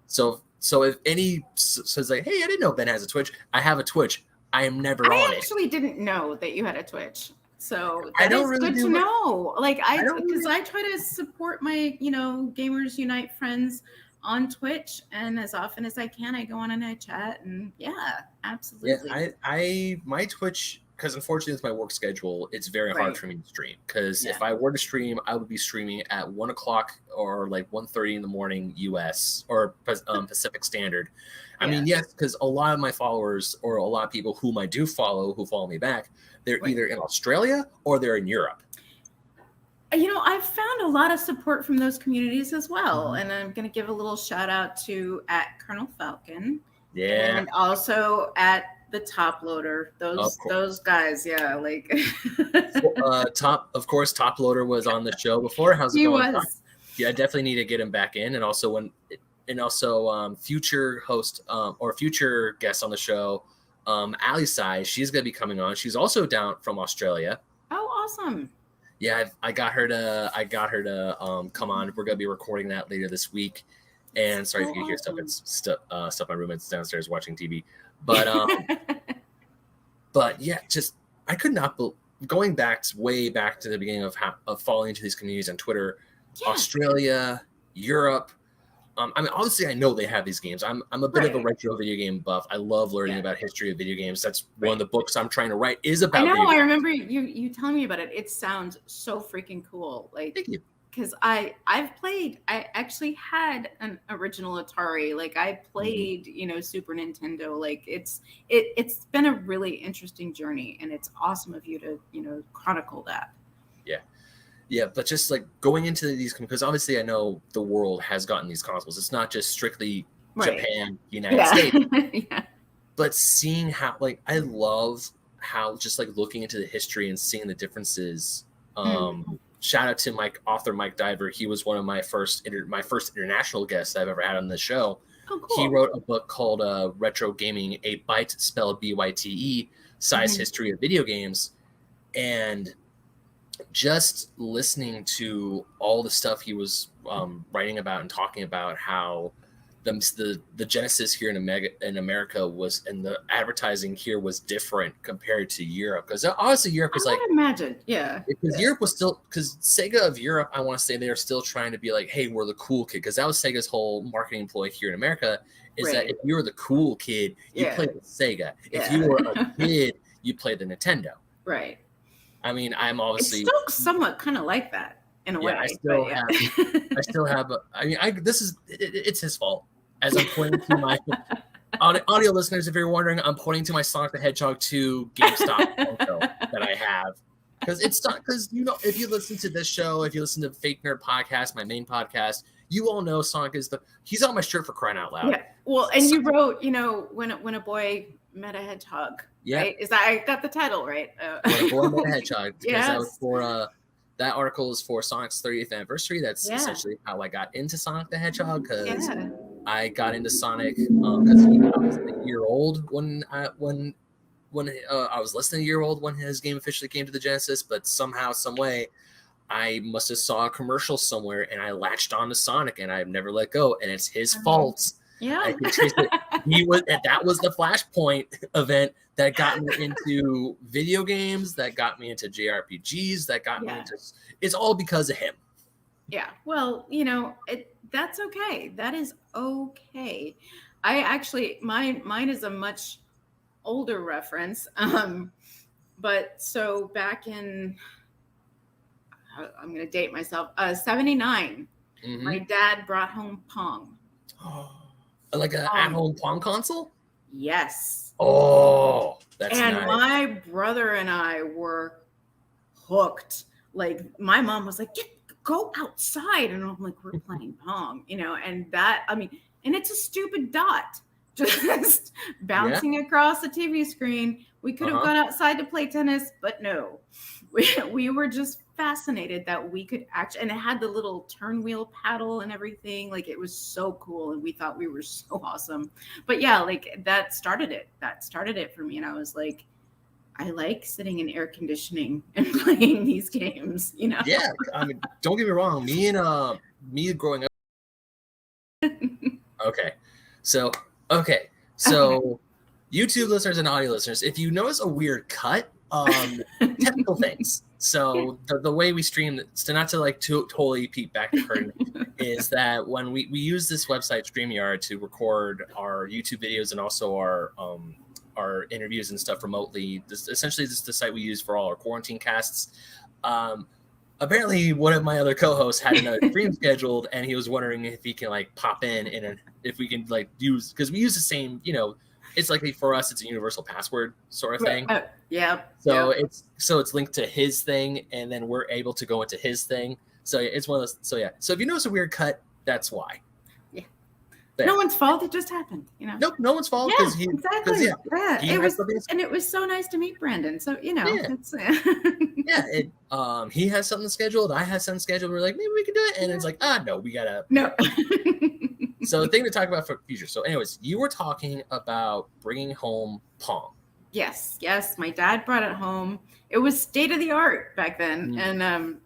So if any says like, hey, I didn't know Ben has a Twitch. I have a Twitch. I am never on it. I actually didn't know that you had a Twitch. So that is good to know. Like because I try to support my, Gamers Unite friends on Twitch, and as often as I can, I go on and I chat, and yeah, absolutely. Yeah, my Twitch, because unfortunately with my work schedule, it's very hard for me to stream. Because if I were to stream, I would be streaming at 1 o'clock or like 1:30 in the morning US or Pacific Standard. I mean, yes, because a lot of my followers or a lot of people whom I do follow who follow me back, they're either in Australia or they're in Europe. I've found a lot of support from those communities as well. And I'm going to give a little shout out to @Colonel Falcon. Yeah. And also at the Top Loader. Those guys, like Top Loader was on the show before. How's it going? He was. Yeah, I definitely need to get him back in. And also future host or future guest on the show, Ali Sai, she's gonna be coming on. She's also down from Australia. Oh, awesome. Yeah, I got her to come on. We're gonna be recording that later this week. And sorry if you hear stuff. It's stuff my roommate's downstairs watching TV. But but yeah, just I could not going way back to the beginning of falling into these communities on Twitter, Australia, Europe. I mean, obviously, I know they have these games. I'm a bit of a retro video game buff. I love learning about history of video games. That's one of the books I'm trying to write is about. I know. I remember you telling me about it. It sounds so freaking cool. Like, thank you. Because I actually had an original Atari. Like I played, Super Nintendo. Like it's been a really interesting journey, and it's awesome of you to chronicle that. Yeah, but just like going into these, because obviously I know the world has gotten these consoles. It's not just strictly Japan, United States. But seeing how, like, I love how just like looking into the history and seeing the differences. Shout out to author Mike Diver. He was one of my first international guests I've ever had on the show. Oh, cool. He wrote a book called Retro Gaming, a Byte spelled BYTE, Size History of Video Games. And just listening to all the stuff he was writing about and talking about how the Genesis here in America was, and the advertising here was different compared to Europe. Because honestly, Europe was imagine, because Europe was still, because Sega of Europe, I want to say they are still trying to be like, hey, we're the cool kid. Because that was Sega's whole marketing employee here in America, is that if you were the cool kid, you played with Sega. If you were a kid, you played the Nintendo. Right. I mean, I'm obviously it's still somewhat kind of like that in a way. I still have. It's his fault. As I'm pointing to my audio listeners, if you're wondering, I'm pointing to my Sonic the Hedgehog 2 GameStop photo that I have, because it's not, because if you listen to this show, if you listen to Fake Nerd podcast, my main podcast, you all know Sonic he's on my shirt, for crying out loud. Yeah. Well, and you wrote, when a boy met a hedgehog. Yeah. Right? Is that, I got the title right? When a boy met a hedgehog. Yes. That was for that article is for Sonic's 30th anniversary. That's essentially how I got into Sonic the Hedgehog, because I got into Sonic because I was a year old when I was less than a year old when his game officially came to the Genesis. But somehow, some way, I must have saw a commercial somewhere, and I latched on to Sonic, and I've never let go. And it's his fault. Yeah, I can trace it. That was the Flashpoint event that got me into video games, that got me into JRPGs, that got me into. It's all because of him. Yeah. Well, that's okay. That is okay. I actually, mine is a much older reference. But so back in, I'm going to date myself, 79, my dad brought home Pong. Like an at-home Pong console? Yes. Oh, that's nice. And my brother and I were hooked. Like, my mom was like, go outside. And I'm like, we're playing Pong, and that, and it's a stupid dot just bouncing across the TV screen. We could have gone outside to play tennis, but no, we were just fascinated that we could actually, and it had the little turn wheel paddle and everything. Like, it was so cool, and we thought we were so awesome. But yeah, like that started it for me. And I was like, I like sitting in air conditioning and playing these games, Yeah, don't get me wrong. Me growing up. Okay, so YouTube listeners and audio listeners, if you notice a weird cut, technical things. So the way we stream, so not to like totally peek back the curtain, is that when we use this website StreamYard to record our YouTube videos and also our our interviews and stuff remotely. Essentially, this is the site we use for all our quarantine casts. Apparently, one of my other co-hosts had another stream scheduled, and he was wondering if he can like pop in and if we can like use, because we use the same, it's like for us, it's a universal password sort of thing. Yeah. So it's linked to his thing, and then we're able to go into his thing. So it's one of those. So yeah. So if you notice a weird cut, that's why. Yeah. No one's fault. It just happened. Nope, no one's fault. Yeah, exactly. It was so nice to meet Brandon. So it's he has something scheduled. I had something scheduled. We're like, maybe we can do it, and it's like, no, we gotta. No. So the thing to talk about for future. So, anyways, you were talking about bringing home Pong. Yes. My dad brought it home. It was state of the art back then, and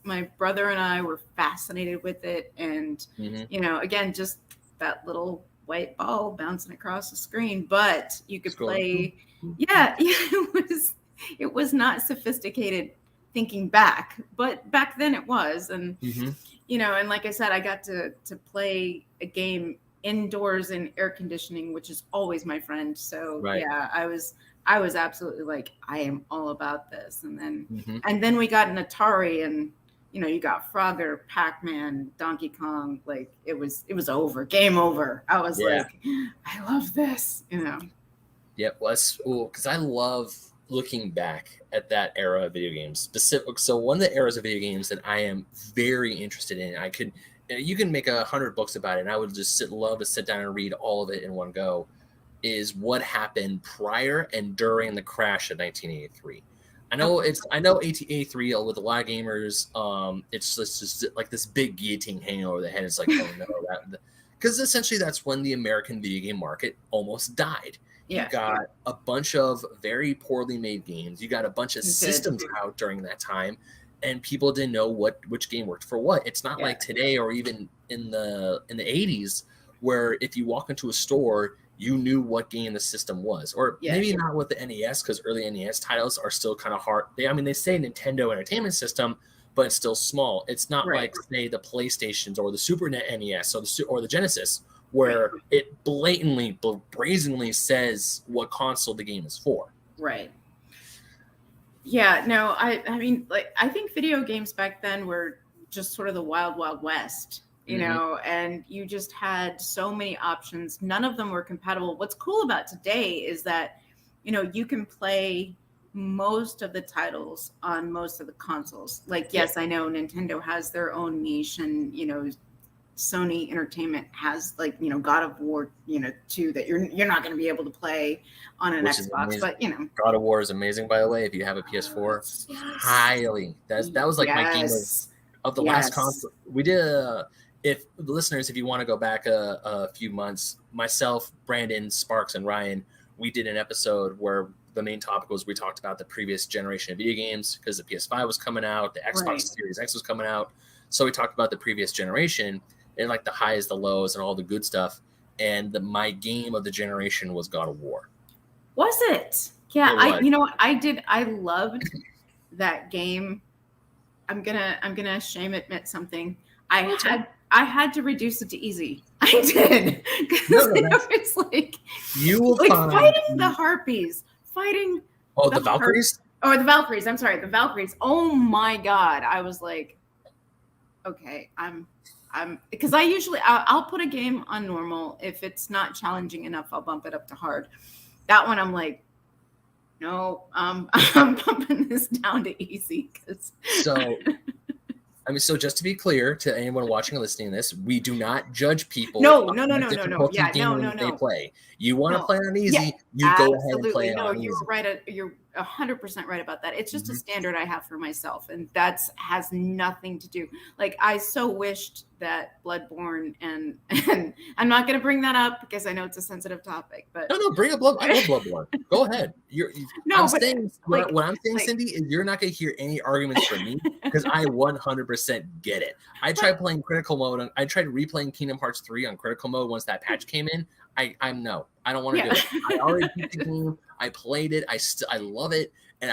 my brother and I were fascinated with it, and again, just that little white ball bouncing across the screen, but you could play. Yeah, it was not sophisticated thinking back, but back then it was, and and like I said, I got to play a game indoors in air conditioning, which is always my friend. So I was absolutely like, I am all about this. And then we got an Atari, and you got Frogger, Pac-Man, Donkey Kong. Like it was over, game over. I was like, I love this. Yeah, well, that's cool because I love looking back at that era of video games. So one of the eras of video games that I am very interested in, you can make 100 books about it, and I would just love to sit down and read all of it in one go, is what happened prior and during the crash of 1983. I know 1983 with a lot of gamers, it's just like this big guillotine hanging over the head. It's like, oh no, because essentially that's when the American video game market almost died. Yeah. You got a bunch of very poorly made games. You got a bunch of systems out during that time, and people didn't know which game worked for what. It's not like today or even in the 80s where if you walk into a store, you knew what game the system was. Or maybe not with the NES, because early NES titles are still kind of hard. They say Nintendo Entertainment System, but it's still small. It's not like, say, the PlayStations or the Super NES or the Genesis, where it brazenly says what console the game is for. Right. Yeah, no, I mean, like, I think video games back then were just sort of the wild, wild west, and you just had so many options. None of them were compatible. What's cool about today is that, you can play most of the titles on most of the consoles. Like, yes, I know Nintendo has their own niche, and, Sony Entertainment has God of War 2 that you're not going to be able to play on an Xbox, but God of War is amazing, by the way. If you have a PS4, highly that was like my game of the last console. We did if the listeners, if you want to go back a few months, myself, Brandon, Sparks, and Ryan, we did an episode where the main topic was we talked about the previous generation of video games because the PS5 was coming out, the Xbox Series X was coming out, so we talked about the previous generation. And like the highs, the lows, and all the good stuff. And my game of the generation was God of War. Was it? Yeah, I loved that game. I'm gonna shame admit something. I had to reduce it to easy. I did. It was like you will fighting the harpies, fighting the Valkyries? The Valkyries. I'm sorry, the Valkyries. Oh my God. I was like, okay, I'm because I'll put a game on normal. If it's not challenging enough, I'll bump it up to hard. That one, I'm like, no, I'm bumping this down to easy. So just to be clear to anyone watching or listening to this, we do not judge people. No. Yeah, no. They play. You want to play on easy, you go ahead and play on easy. You're right. You're 100% right about that. It's just a standard I have for myself, and that has nothing to do. Like, I so wished that Bloodborne and I'm not going to bring that up because I know it's a sensitive topic. But no, bring up I love Bloodborne. Go ahead. What I'm saying, Cindy, is you're not going to hear any arguments from me because I 100% get it. I tried playing critical mode. I tried replaying Kingdom Hearts 3 on critical mode once that patch came in. I don't want to do it. I already beat the game. I played it. I love it, and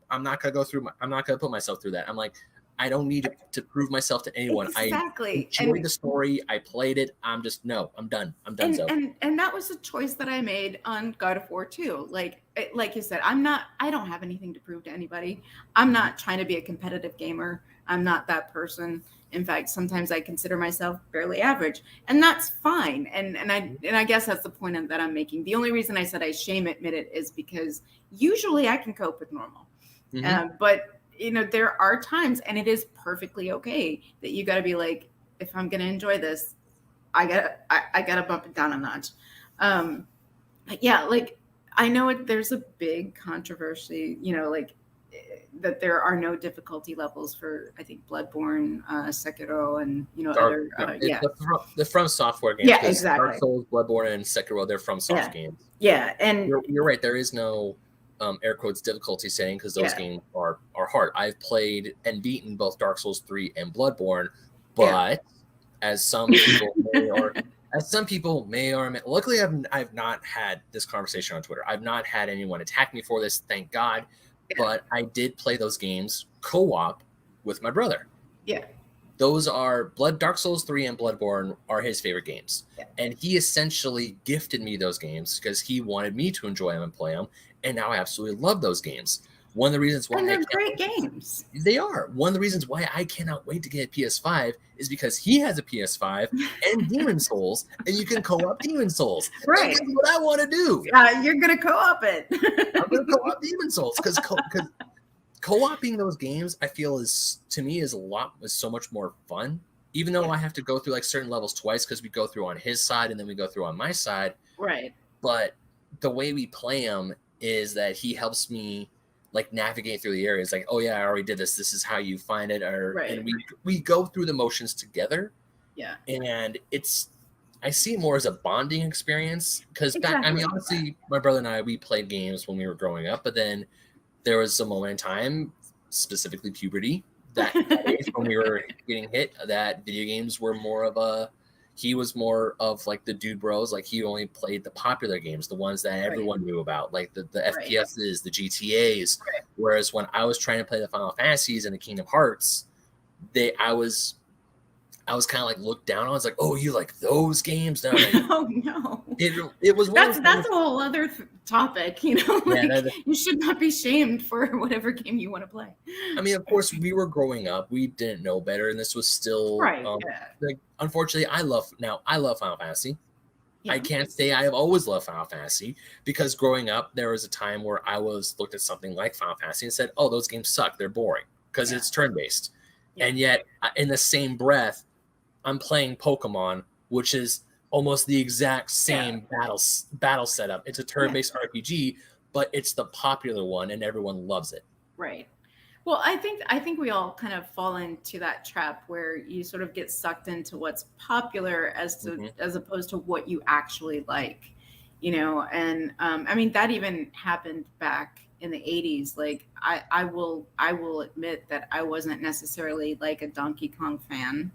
I'm not gonna go through. I'm not gonna put myself through that. I'm like, I don't need to prove myself to anyone. Exactly. I enjoyed the story. I played it. I'm done. I'm done. And that was a choice that I made on God of War 2. Like you said, I don't have anything to prove to anybody. I'm not trying to be a competitive gamer. I'm not that person. In fact, sometimes I consider myself barely average, and that's fine. And I guess that's the point that I'm making. The only reason I said I shame admit it is because usually I can cope with normal. But there are times, and it is perfectly okay, that you got to be like, if I'm going to enjoy this, I gotta bump it down a notch. Yeah, like I know there's a big controversy, like that there are no difficulty levels for, I think, Bloodborne, Sekiro, and other the From Software games. Yeah, exactly. Dark Souls, Bloodborne, and Sekiro, they're From Soft games. Yeah, and you're right. There is no air quotes difficulty setting because those games are hard. I've played and beaten both Dark Souls 3 and Bloodborne, but as some people may or may, luckily I've not had this conversation on Twitter. I've not had anyone attack me for this, thank God. But I did play those games co-op with my brother. Yeah. Those are Dark Souls 3 and Bloodborne are his favorite games. Yeah. And he essentially gifted me those games because he wanted me to enjoy them and play them. And now I absolutely love those games. One of the reasons why they're great games. They are. One of the reasons why I cannot wait to get a PS5 is because he has a PS5 and Demon Souls, and you can co-op Demon Souls. Right. That's what I want to do. You're gonna co-op it. I'm gonna co-op Demon Souls because co-oping those games, I feel is so much more fun. Even though I have to go through like certain levels twice because we go through on his side and then we go through on my side. Right. But the way we play them is that he helps me like navigate through the areas, like, oh yeah, I already did this. This is how you find it, and we go through the motions together. Yeah, and I see it more as a bonding experience because honestly, my brother and I, we played games when we were growing up, but then there was a moment in time, specifically puberty, that age when we were getting hit, that video games were more of he was more of like the dude bros. Like he only played the popular games, the ones that everyone knew about, like the FPSs, the GTAs. Right. Whereas when I was trying to play the Final Fantasies and the Kingdom Hearts, I was kind of like looked down on. I was like, oh, you like those games? No, oh no, it was that's a whole other topic. You should not be shamed for whatever game you want to play. I mean, of course, we were growing up. We didn't know better, and this was still right. Like, unfortunately, I love Final Fantasy. Yeah. I can't say I have always loved Final Fantasy because growing up, there was a time where I looked at something like Final Fantasy and said, "Oh, those games suck. They're boring because it's turn-based." Yeah. And yet, in the same breath, I'm playing Pokemon, which is almost the exact same battle setup. It's a turn-based RPG, but it's the popular one, and everyone loves it. Right. Well, I think we all kind of fall into that trap where you sort of get sucked into what's popular as opposed to what you actually like, And I mean, that even happened back in the 80s. Like I will admit that I wasn't necessarily like a Donkey Kong fan.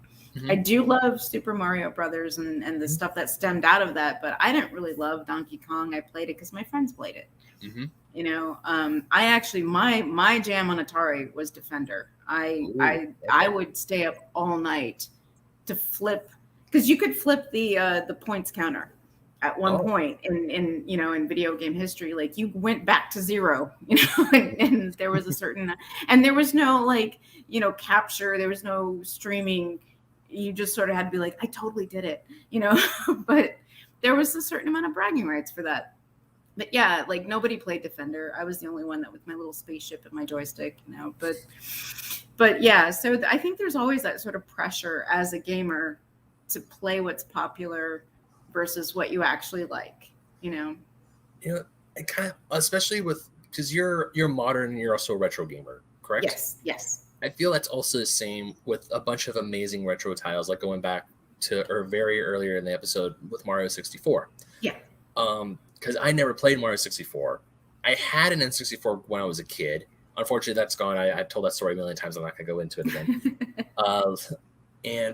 I do love Super Mario Brothers and the stuff that stemmed out of that, but I didn't really love Donkey Kong. I played it because my friends played it. I actually my jam on Atari was Defender. I would stay up all night to flip, because you could flip the points counter at one point in video game history. Like you went back to zero, and there was a certain, and there was no capture, there was no streaming. You just sort of had to be like, I totally did it, but there was a certain amount of bragging rights for that. But yeah, like nobody played Defender. I was the only one that with my little spaceship and my joystick, but yeah, so I think there's always that sort of pressure as a gamer to play what's popular versus what you actually like, it kind of, especially because you're modern and you're also a retro gamer, correct? Yes. I feel that's also the same with a bunch of amazing retro titles, like going back to very earlier in the episode with Mario 64. Yeah. Because I never played Mario 64. I had an N64 when I was a kid. Unfortunately, that's gone. I've told that story a million times. I'm not going to go into it again.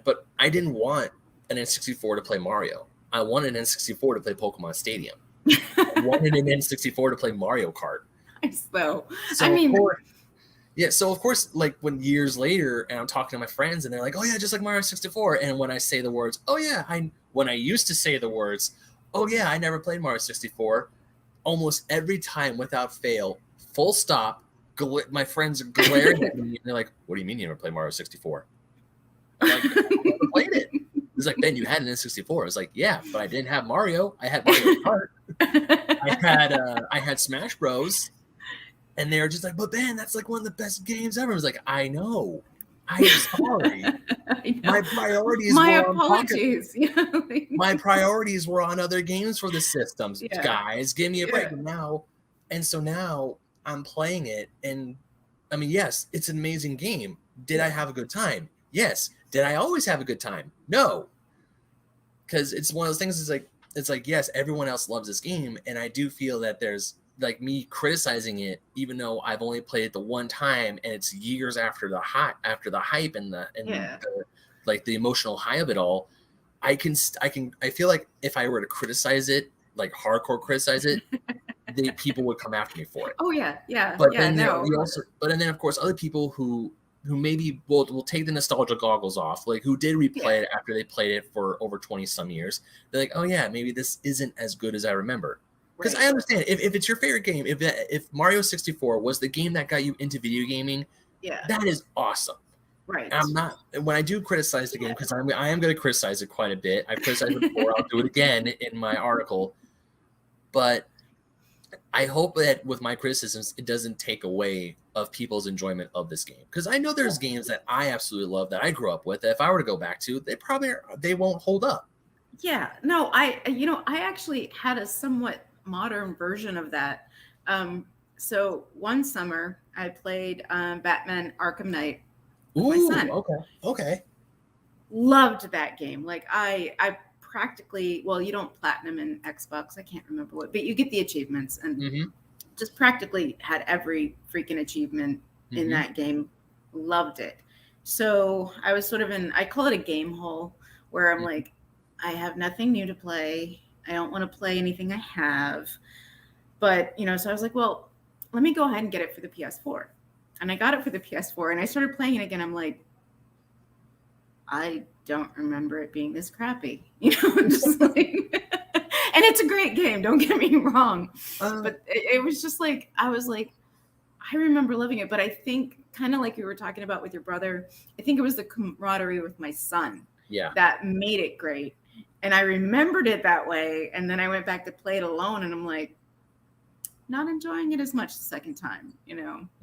But I didn't want an N64 to play Mario. I wanted an N64 to play Pokemon Stadium. I wanted an N64 to play Mario Kart. So I mean, Yeah, so of course, like when years later, and I'm talking to my friends, and they're like, "Oh yeah, just like Mario 64." And when I say the words, "Oh yeah," when I used to say the words, "Oh yeah, I never played Mario 64," almost every time without fail, full stop, my friends glaring at me, and they're like, "What do you mean you never played Mario 64?" I'm like, "I never played it." It's like, "Ben, you had an N64." I was like, "Yeah, but I didn't have Mario. I had Mario Kart. I had Smash Bros." And they were just like, "But Ben, that's like one of the best games ever." I was like, "I know. I'm sorry. My priorities My were on Pocket. apologies. My priorities were on other games for the systems. Yeah. Guys, give me a break." Yeah. So now I'm playing it, and I mean, yes, it's an amazing game. Did I have a good time? Yes. Did I always have a good time? No. Because it's one of those things. It's like yes, everyone else loves this game, and I do feel that there's like me criticizing it, even though I've only played it the one time, and it's years after the hype and Yeah. the, like the emotional high of it all. I feel like if I were to criticize it, like hardcore criticize it, people would come after me for it. Oh yeah, yeah, But yeah. then No. and then of course other people who maybe will take the nostalgia goggles off, like who did replay it after they played it for over 20 some years. They're like, "Oh yeah, maybe this isn't as good as I remember." Because I understand if it's your favorite game, if Mario 64 was the game that got you into video gaming, that is awesome. Right. I'm not, when I do criticize the game, because I am going to criticize it quite a bit. I criticized it before. I'll do it again in my article. But I hope that with my criticisms, it doesn't take away of people's enjoyment of this game. Because I know there's games that I absolutely love that I grew up with. That if I were to go back to, they won't hold up. Yeah. No, I actually had a somewhat modern version of that. So one summer I played Batman Arkham Knight with my son. Okay. Loved that game. Like I practically, well, you don't platinum in Xbox. I can't remember what, but you get the achievements and just practically had every freaking achievement in that game. Loved it. So I was sort of I call it a game hole, where I'm like, I have nothing new to play. I don't want to play anything I have. But, so I was like, well, let me go ahead and get it for the PS4. And I got it for the PS4 and I started playing it again. I'm like, I don't remember it being this crappy. Just like, and it's a great game, don't get me wrong. But it was just like, I was like, I remember loving it. But I think kind of like you were talking about with your brother, I think it was the camaraderie with my son that made it great. And I remembered it that way. And then I went back to play it alone and I'm like, not enjoying it as much the second time,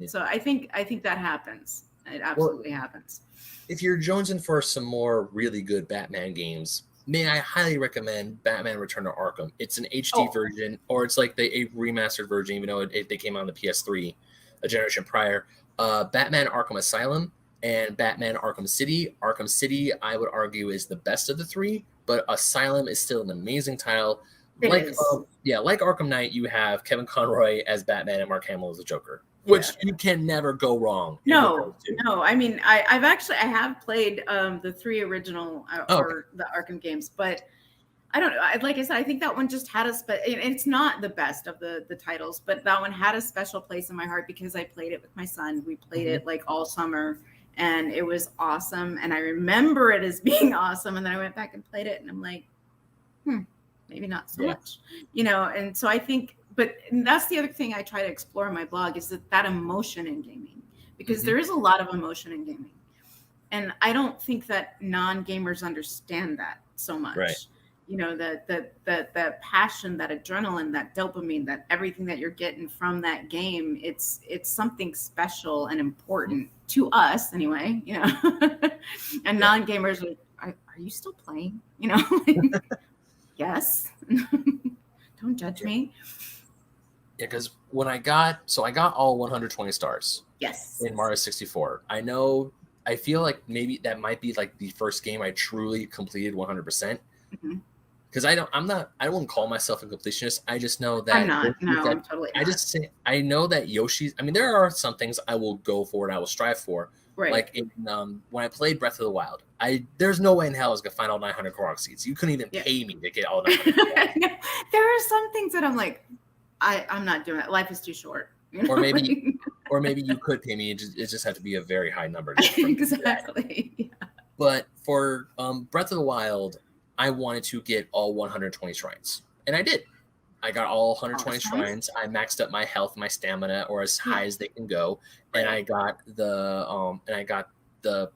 So I think that happens. It absolutely happens. If you're jonesing for some more really good Batman games, I highly recommend Batman Return to Arkham. It's an HD version, or it's like a remastered version, even though they came out on the PS3 a generation prior. Batman Arkham Asylum and Batman Arkham City. Arkham City, I would argue, is the best of the three, but Asylum is still an amazing title. Like Arkham Knight, you have Kevin Conroy as Batman and Mark Hamill as the Joker, which you can never go wrong. No. I mean, I have played the three original or the Arkham games, but I don't know. Like I said, I think that one just had it's not the best of the titles, but that one had a special place in my heart because I played it with my son. We played it like all summer and it was awesome. And I remember it as being awesome. And then I went back and played it and I'm like, maybe not so much, And so I think, but that's the other thing I try to explore in my blog is that emotion in gaming, because there is a lot of emotion in gaming. And I don't think that non-gamers understand that so much. Right. That passion, that adrenaline, that dopamine, that everything that you're getting from that game, it's something special and important to us anyway, and non-gamers are you still playing? Yes. Don't judge me. Yeah, because when I got all 120 stars. Yes. In Mario 64. I feel like maybe that might be like the first game I truly completed 100%. Because I wouldn't call myself a completionist. I just know that I'm not. No, I'm totally not. I know that Yoshi's. I mean, there are some things I will go for and I will strive for. Right. Like when I played Breath of the Wild, there's no way in hell I was gonna find all 900 Korok seeds. You couldn't even pay me to get all 900. There are some things that I'm like, I'm not doing it. Life is too short. Or Or maybe you could pay me. It just had to be a very high number. To Exactly. Yeah. But for Breath of the Wild, I wanted to get all 120 shrines, and I did. I got all 120 shrines. I maxed up my health, my stamina, or as high as they can go, and I got the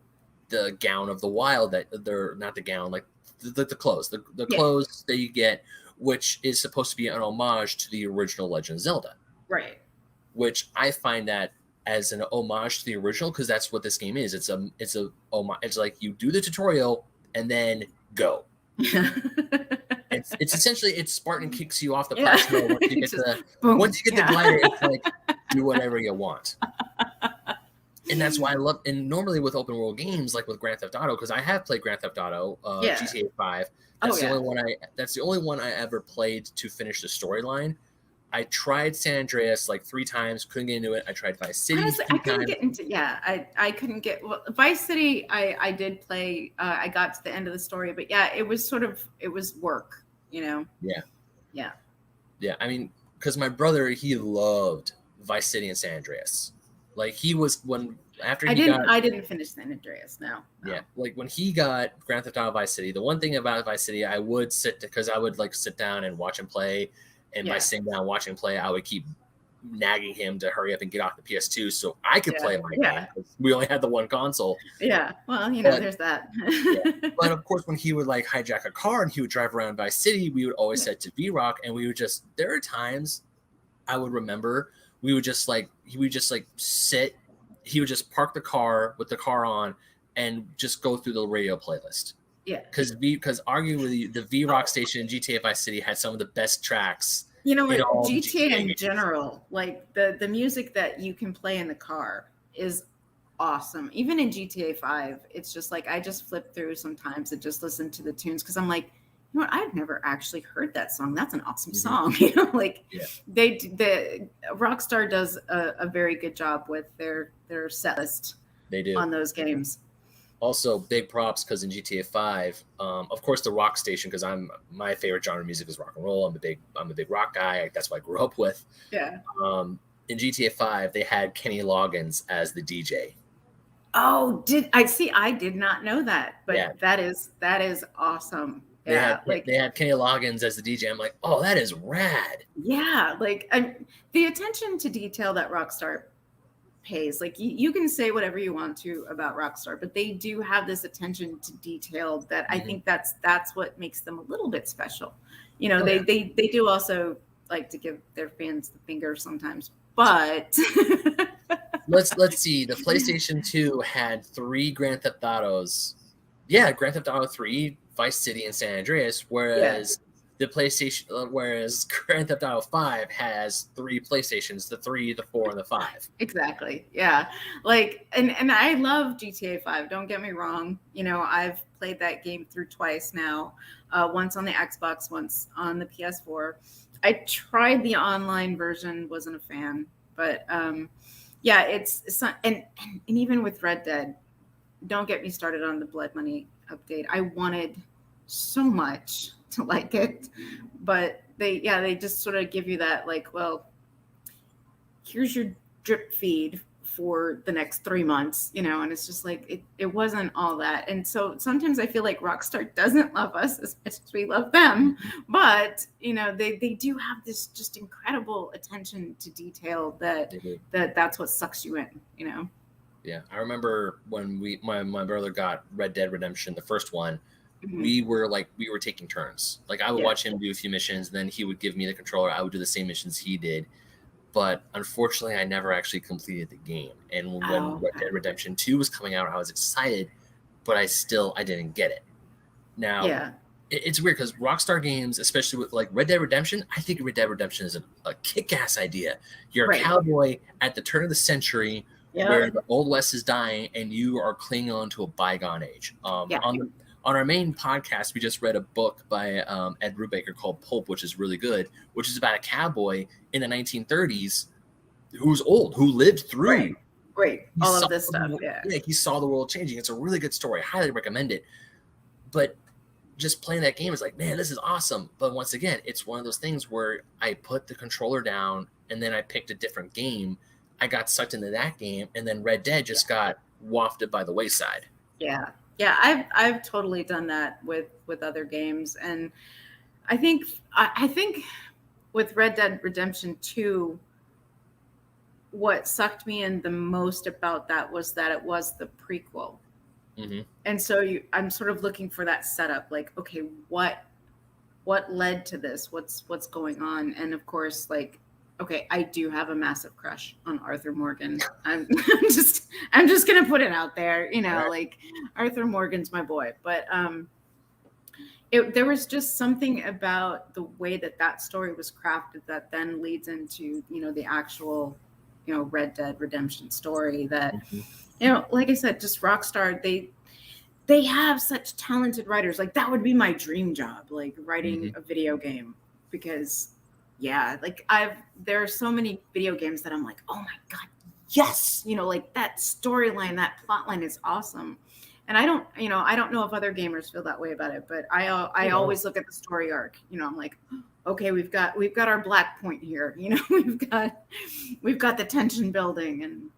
gown of the wild that they're not the gown, like the clothes, the clothes that you get, which is supposed to be an homage to the original Legend of Zelda. Right. Which I find that as an homage to the original, because that's what this game is. It's homage. It's like you do the tutorial and then go. It's essentially Spartan kicks you off the plateau once you get the glider. It's like do whatever you want. And that's why I love. And normally with open world games, like with Grand Theft Auto, because I have played Grand Theft Auto, GTA 5. That's the only one That's the only one I ever played to finish the storyline. I tried San Andreas like 3 times, couldn't get into it. I tried Vice City. Honestly, I couldn't get into. I couldn't get. Well, Vice City, I did play. I got to the end of the story, but it was work, Yeah. I mean, because my brother, he loved Vice City and San Andreas. Like he was I didn't finish San Andreas. No. Yeah, like when he got Grand Theft Auto Vice City, the one thing about Vice City, I would sit down and watch him play. And by sitting down watching him play, I would keep nagging him to hurry up and get off the PS2 so I could play my game. We only had the one console. Yeah, well, there's that. But of course, when he would like hijack a car and he would drive around Vice City, we would always set to V-Rock, and we would there are times I would remember he would just sit. He would just park the car with the car on and just go through the radio playlist. Yeah, because arguably the V-Rock station in GTA Vice City had some of the best tracks. GTA in general, like the music that you can play in the car is awesome. Even in GTA 5, it's just like I just flip through sometimes and just listen to the tunes because I'm like, you know what? I've never actually heard that song. That's an awesome song. The Rockstar does a very good job with their set list. They do on those games. Also, big props because in GTA 5, of course, the rock station. Because my favorite genre of music is rock and roll. I'm a big rock guy. That's what I grew up with. Yeah. In GTA 5, they had Kenny Loggins as the DJ. Oh, I did not know that, but that is awesome. They had Kenny Loggins as the DJ. I'm like, oh, that is rad. Yeah, the attention to detail that Rockstar pays. Like you can say whatever you want to about Rockstar, but they do have this attention to detail that I think that's what makes them a little bit special. They do also like to give their fans the finger sometimes, but let's see. The PlayStation 2 had 3 Grand Theft Autos. Yeah, Grand Theft Auto 3, Vice City, and San Andreas, whereas whereas Grand Theft Auto 5 has 3 PlayStations, the 3, the 4, and the 5. Exactly. Yeah. And I love GTA 5. Don't get me wrong. I've played that game through twice now. Once on the Xbox, once on the PS4. I tried the online version, wasn't a fan, but it's and even with Red Dead, don't get me started on the Blood Money update. I wanted so much to like it, but they just sort of give you that here's your drip feed for the next 3 months, and it's just like it wasn't all that. And so sometimes I feel like Rockstar doesn't love us as much as we love them, but they do have this just incredible attention to detail that's what sucks you in. Yeah, I remember when my brother got Red Dead Redemption, the first one. Mm-hmm. We were taking turns. Like I would watch him do a few missions, then he would give me the controller. I would do the same missions he did. But unfortunately, I never actually completed the game. And when Red Dead Redemption 2 was coming out, I was excited, but I didn't get it. Now, it's weird because Rockstar games, especially with like Red Dead Redemption, I think Red Dead Redemption is a kick-ass idea. You're a cowboy at the turn of the century where the Old West is dying, and you are clinging on to a bygone age. On our main podcast, we just read a book by Ed Brubaker called Pulp, which is really good, which is about a cowboy in the 1930s who's old, who lived through all of this stuff. He saw the world changing. It's a really good story. I highly recommend it. But just playing that game is like, man, this is awesome. But once again, it's one of those things where I put the controller down and then I picked a different game I got sucked into that game, and then Red Dead just got wafted by the wayside. Yeah. I've totally done that with other games, and I think with Red Dead Redemption 2, what sucked me in the most about that was that it was the prequel. Mm-hmm. And so I'm sort of looking for that setup, like, okay, what led to this? What's going on? And of course, like, okay, I do have a massive crush on Arthur Morgan. I'm just gonna put it out there, Right. like Arthur Morgan's my boy. But there was just something about the way that story was crafted that then leads into, the actual, Red Dead Redemption story that, like I said, just Rockstar, they have such talented writers. Like, that would be my dream job, like writing a video game, because like there are so many video games that I'm like, oh my God, yes. Like that storyline, that plot line is awesome. And I don't know if other gamers feel that way about it, but I always look at the story arc. I'm like, okay, we've got our black point here. We've got the tension building, and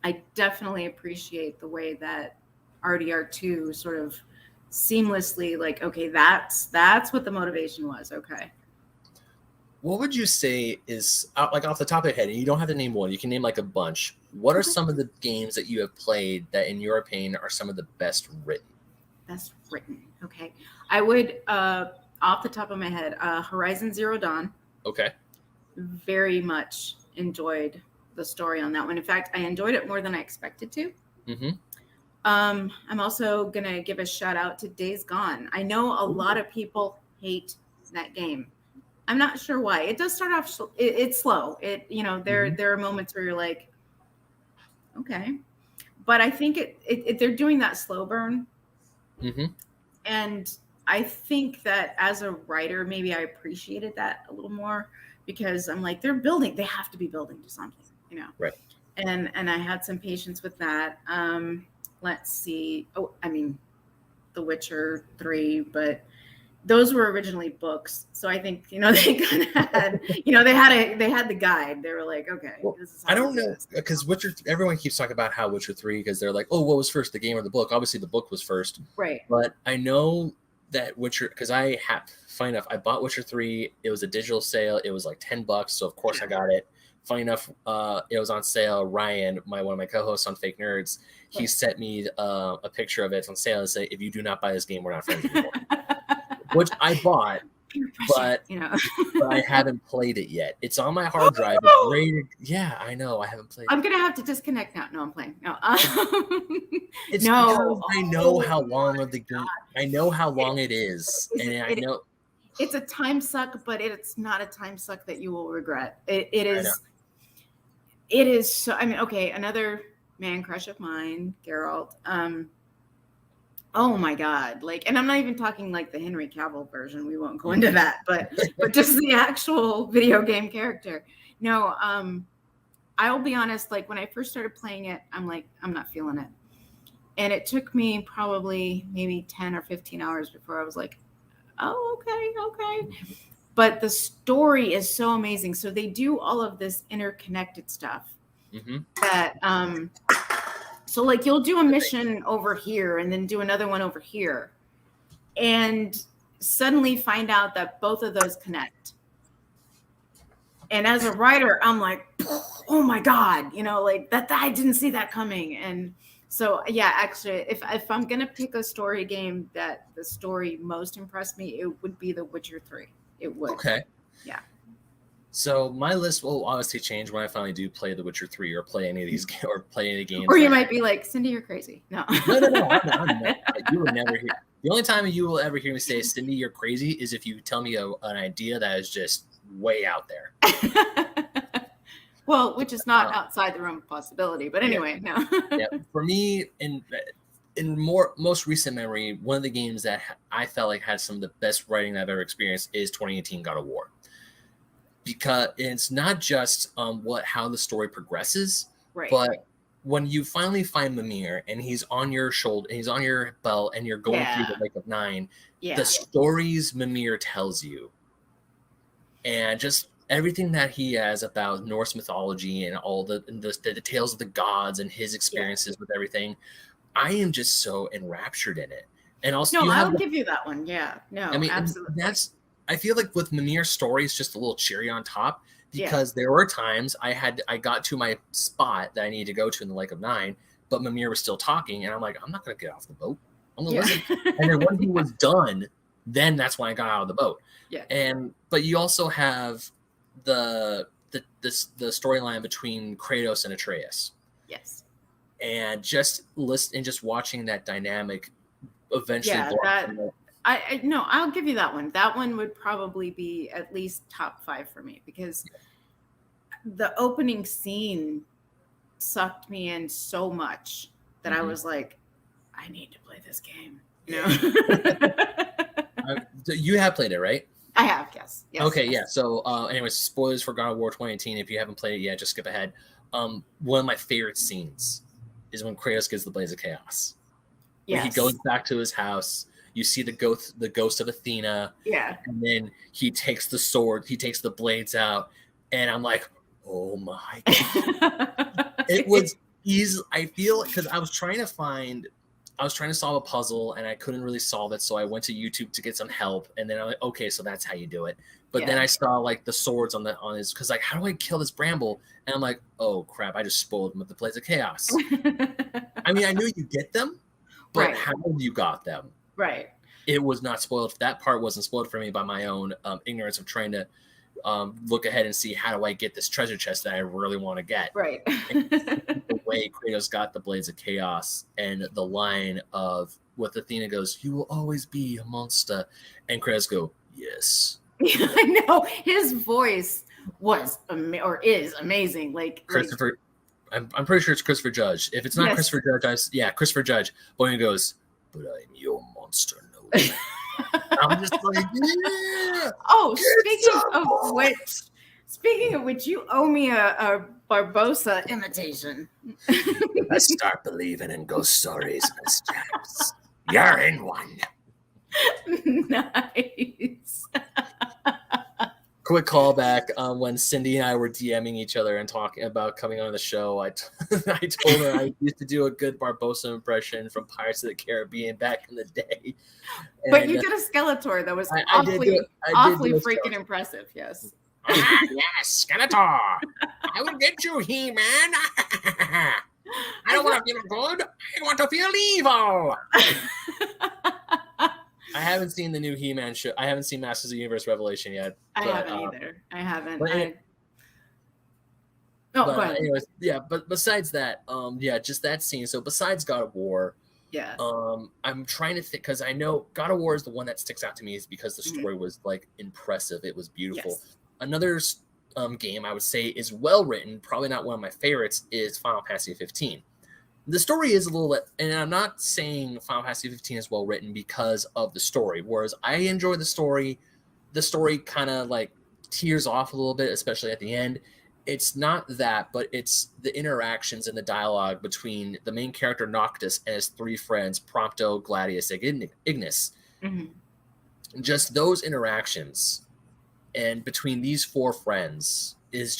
I definitely appreciate the way that RDR2 sort of seamlessly, like, okay, that's what the motivation was. Okay. What would you say is, like, off the top of your head, and you don't have to name one, you can name like a bunch. What are some of the games that you have played that, in your opinion, are some of the best written? Best written. Okay. I would, off the top of my head, Horizon Zero Dawn. Okay. Very much enjoyed the story on that one. In fact, I enjoyed it more than I expected to. Mm-hmm. I'm also going to give a shout out to Days Gone. I know a lot of people hate that game. I'm not sure why. It does start off, it's slow. There are moments where you're like, okay. But I think they're doing that slow burn. Mm-hmm. And I think that as a writer, maybe I appreciated that a little more, because I'm like, they have to be building to something, Right. And I had some patience with that. Let's see. Oh, I mean, The Witcher 3, but those were originally books. So I think, they kind of had, they had the guide. They were like, okay, well, this is how I don't know, because everyone keeps talking about how Witcher 3, because they're like, oh, what was first, the game or the book? Obviously the book was first. Right. But I know that Witcher, because funny enough, I bought Witcher 3. It was a digital sale. It was like $10. So of course I got it. Funny enough, it was on sale. Ryan, one of my co-hosts on Fake Nerds, he sent me a picture of it on sale and said, if you do not buy this game, we're not friends anymore. Which I bought, but I haven't played it yet. It's on my hard drive. It's ready to, yeah, I know. I haven't played it. I'm going to have to disconnect now. No, I'm playing. No. It's because I know how long of the game. I know how long it is. And I know. It's a time suck, but it's not a time suck that you will regret. It is so, I mean, okay, another man crush of mine, Geralt. Oh my God. Like, and I'm not even talking like the Henry Cavill version. We won't go into that, but just the actual video game character. No, I'll be honest, like when I first started playing it, I'm like, I'm not feeling it. And it took me probably maybe 10 or 15 hours before I was like, oh, okay. But the story is so amazing. So they do all of this interconnected stuff that, so like you'll do a mission over here and then do another one over here and suddenly find out that both of those connect. And as a writer, I'm like, oh my God, like that I didn't see that coming. And so, yeah, actually, if I'm going to pick a story game that the story most impressed me, it would be The Witcher 3. It would. Okay. Yeah. So my list will obviously change when I finally do play The Witcher 3 or play any of these or play any games. Or you might be like, Cindy, you're crazy. No. No. I'm not. You will never hear. The only time you will ever hear me say, Cindy, you're crazy, is if you tell me an idea that is just way out there. Well, which is not outside the realm of possibility. But anyway, no. Yeah. For me, in most recent memory, one of the games that I felt like had some of the best writing I've ever experienced is 2018 God of War. Because it's not just how the story progresses, right, but when you finally find Mimir and he's on your shoulder, and he's on your belt, and you're going through the Lake of Nine, the stories Mimir tells you, and just everything that he has about Norse mythology and all the tales of the gods and his experiences with everything, I am just so enraptured in it. And also, No, I'll give you that one. Yeah, no, I mean, absolutely. I feel like with Mimir's story, it's just a little cherry on top, because there were times I got to my spot that I needed to go to in the Lake of Nine, but Mimir was still talking, and I'm like, I'm not going to get off the boat. I'm going to listen. And then when he was done, then that's when I got out of the boat. Yeah. But you also have the storyline between Kratos and Atreus. Yes. And just watching that dynamic eventually. No, I'll give you that one. That one would probably be at least top 5 for me, because the opening scene sucked me in so much that I was like, I need to play this game. You know? You have played it, right? I have, yes. Okay, yeah. So, anyways, spoilers for God of War 2018. If you haven't played it yet, just skip ahead. One of my favorite scenes is when Kratos gets the Blades of Chaos. When he goes back to his house, you see the ghost of Athena. Yeah. And then he takes the sword, he takes the blades out, and I'm like, oh my God. It was easy. I feel, because I was trying to solve a puzzle and I couldn't really solve it. So I went to YouTube to get some help. And then I'm like, okay, so that's how you do it. But then I saw like the swords on his, because like, how do I kill this bramble? And I'm like, oh crap, I just spoiled him with the Blades of Chaos. I mean, I knew you get them, but how you got them? Right. It was not spoiled. That part wasn't spoiled for me by my own ignorance of trying to look ahead and see, how do I get this treasure chest that I really want to get? Right. The way Kratos got the Blades of Chaos, and the line of what Athena goes, "You will always be a monster," and Kratos go, "Yes." I know, his voice was is amazing. Like Christopher, I'm pretty sure it's Christopher Judge. If it's not Christopher Judge, Christopher Judge. But he goes, "But I'm your monster." No. I'm just like, yeah. Oh, speaking of which, you owe me a Barbosa imitation. I start believing in ghost stories, Miss James. You're in one. Nice. Quick callback. When Cindy and I were DMing each other and talking about coming on the show, I told her I used to do a good Barbosa impression from Pirates of the Caribbean back in the day. But you did a Skeletor that was awfully freaking impressive. Yes. Yes, Skeletor. I will get you, He-Man. I don't want to feel good. I want to feel evil. I haven't seen the new He-Man show. I haven't seen Masters of the Universe Revelation yet. I haven't either. I haven't. Go ahead. Anyways, but besides that, just that scene. So besides God of War, I'm trying to think, because I know God of War is the one that sticks out to me, is because the story was like impressive. It was beautiful. Yes. Another game I would say is well written, probably not one of my favorites, is Final Fantasy 15. The story is a little, and I'm not saying Final Fantasy 15 is well written because of the story. Whereas I enjoy the story kind of like tears off a little bit, especially at the end. It's not that, but it's the interactions and the dialogue between the main character Noctis and his 3 friends, Prompto, Gladius, and Ignis. Mm-hmm. Just those interactions, and between these 4 friends, is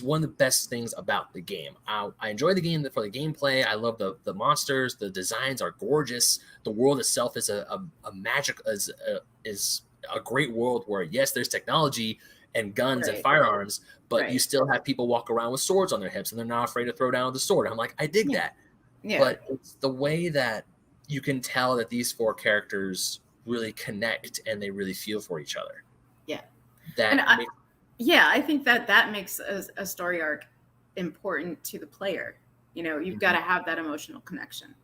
one of the best things about the game. I enjoy the game for the gameplay. I love the monsters. The designs are gorgeous. The world itself is a great world where, yes, there's technology and guns and firearms, but you still have people walk around with swords on their hips, and they're not afraid to throw down the sword. I'm like, I dig that. Yeah. But it's the way that you can tell that these 4 characters really connect and they really feel for each other. Yeah. I think that makes a story arc important to the player. You know, you've got to have that emotional connection,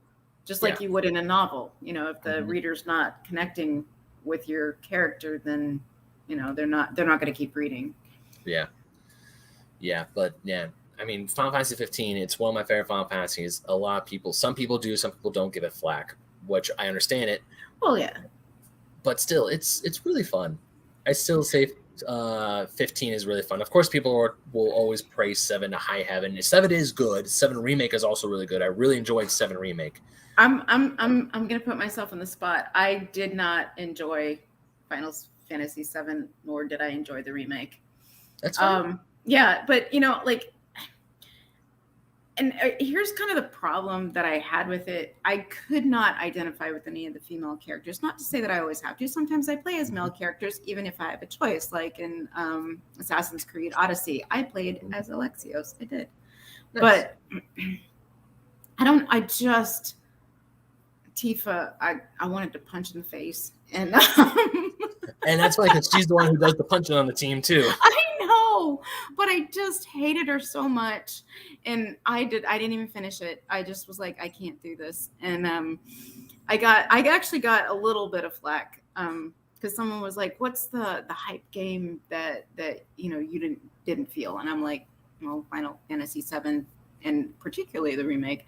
just like you would in a novel. You know, if the reader's not connecting with your character, then, you know, they're not going to keep reading. Yeah. But I mean, Final Fantasy 15, it's one of my favorite Final Fantasies. A lot of people, some people do, some people don't give it flack, which I understand it. Well, yeah. But still, it's really fun. I still say 15 is really fun. Of course, people will always praise 7 to high heaven. 7 is good. 7 Remake is also really good. I really enjoyed 7 Remake. I'm gonna put myself on the spot. I did not enjoy Final Fantasy 7, nor did I enjoy the remake. That's fine. Yeah, but like, and here's kind of the problem that I had with it. I could not identify with any of the female characters. Not to say that I always have to. Sometimes I play as male characters, even if I have a choice. Like in Assassin's Creed Odyssey, I played as Alexios. I did. Nice. But Tifa, I wanted to punch in the face. And and that's why, because she's the one who does the punching on the team too. I know, but I just hated her so much, and I didn't even finish it. I just was like, I can't do this, and I actually got a little bit of flack because someone was like, "What's the hype game that you didn't feel?" And I'm like, "Well, Final Fantasy VII, and particularly the remake."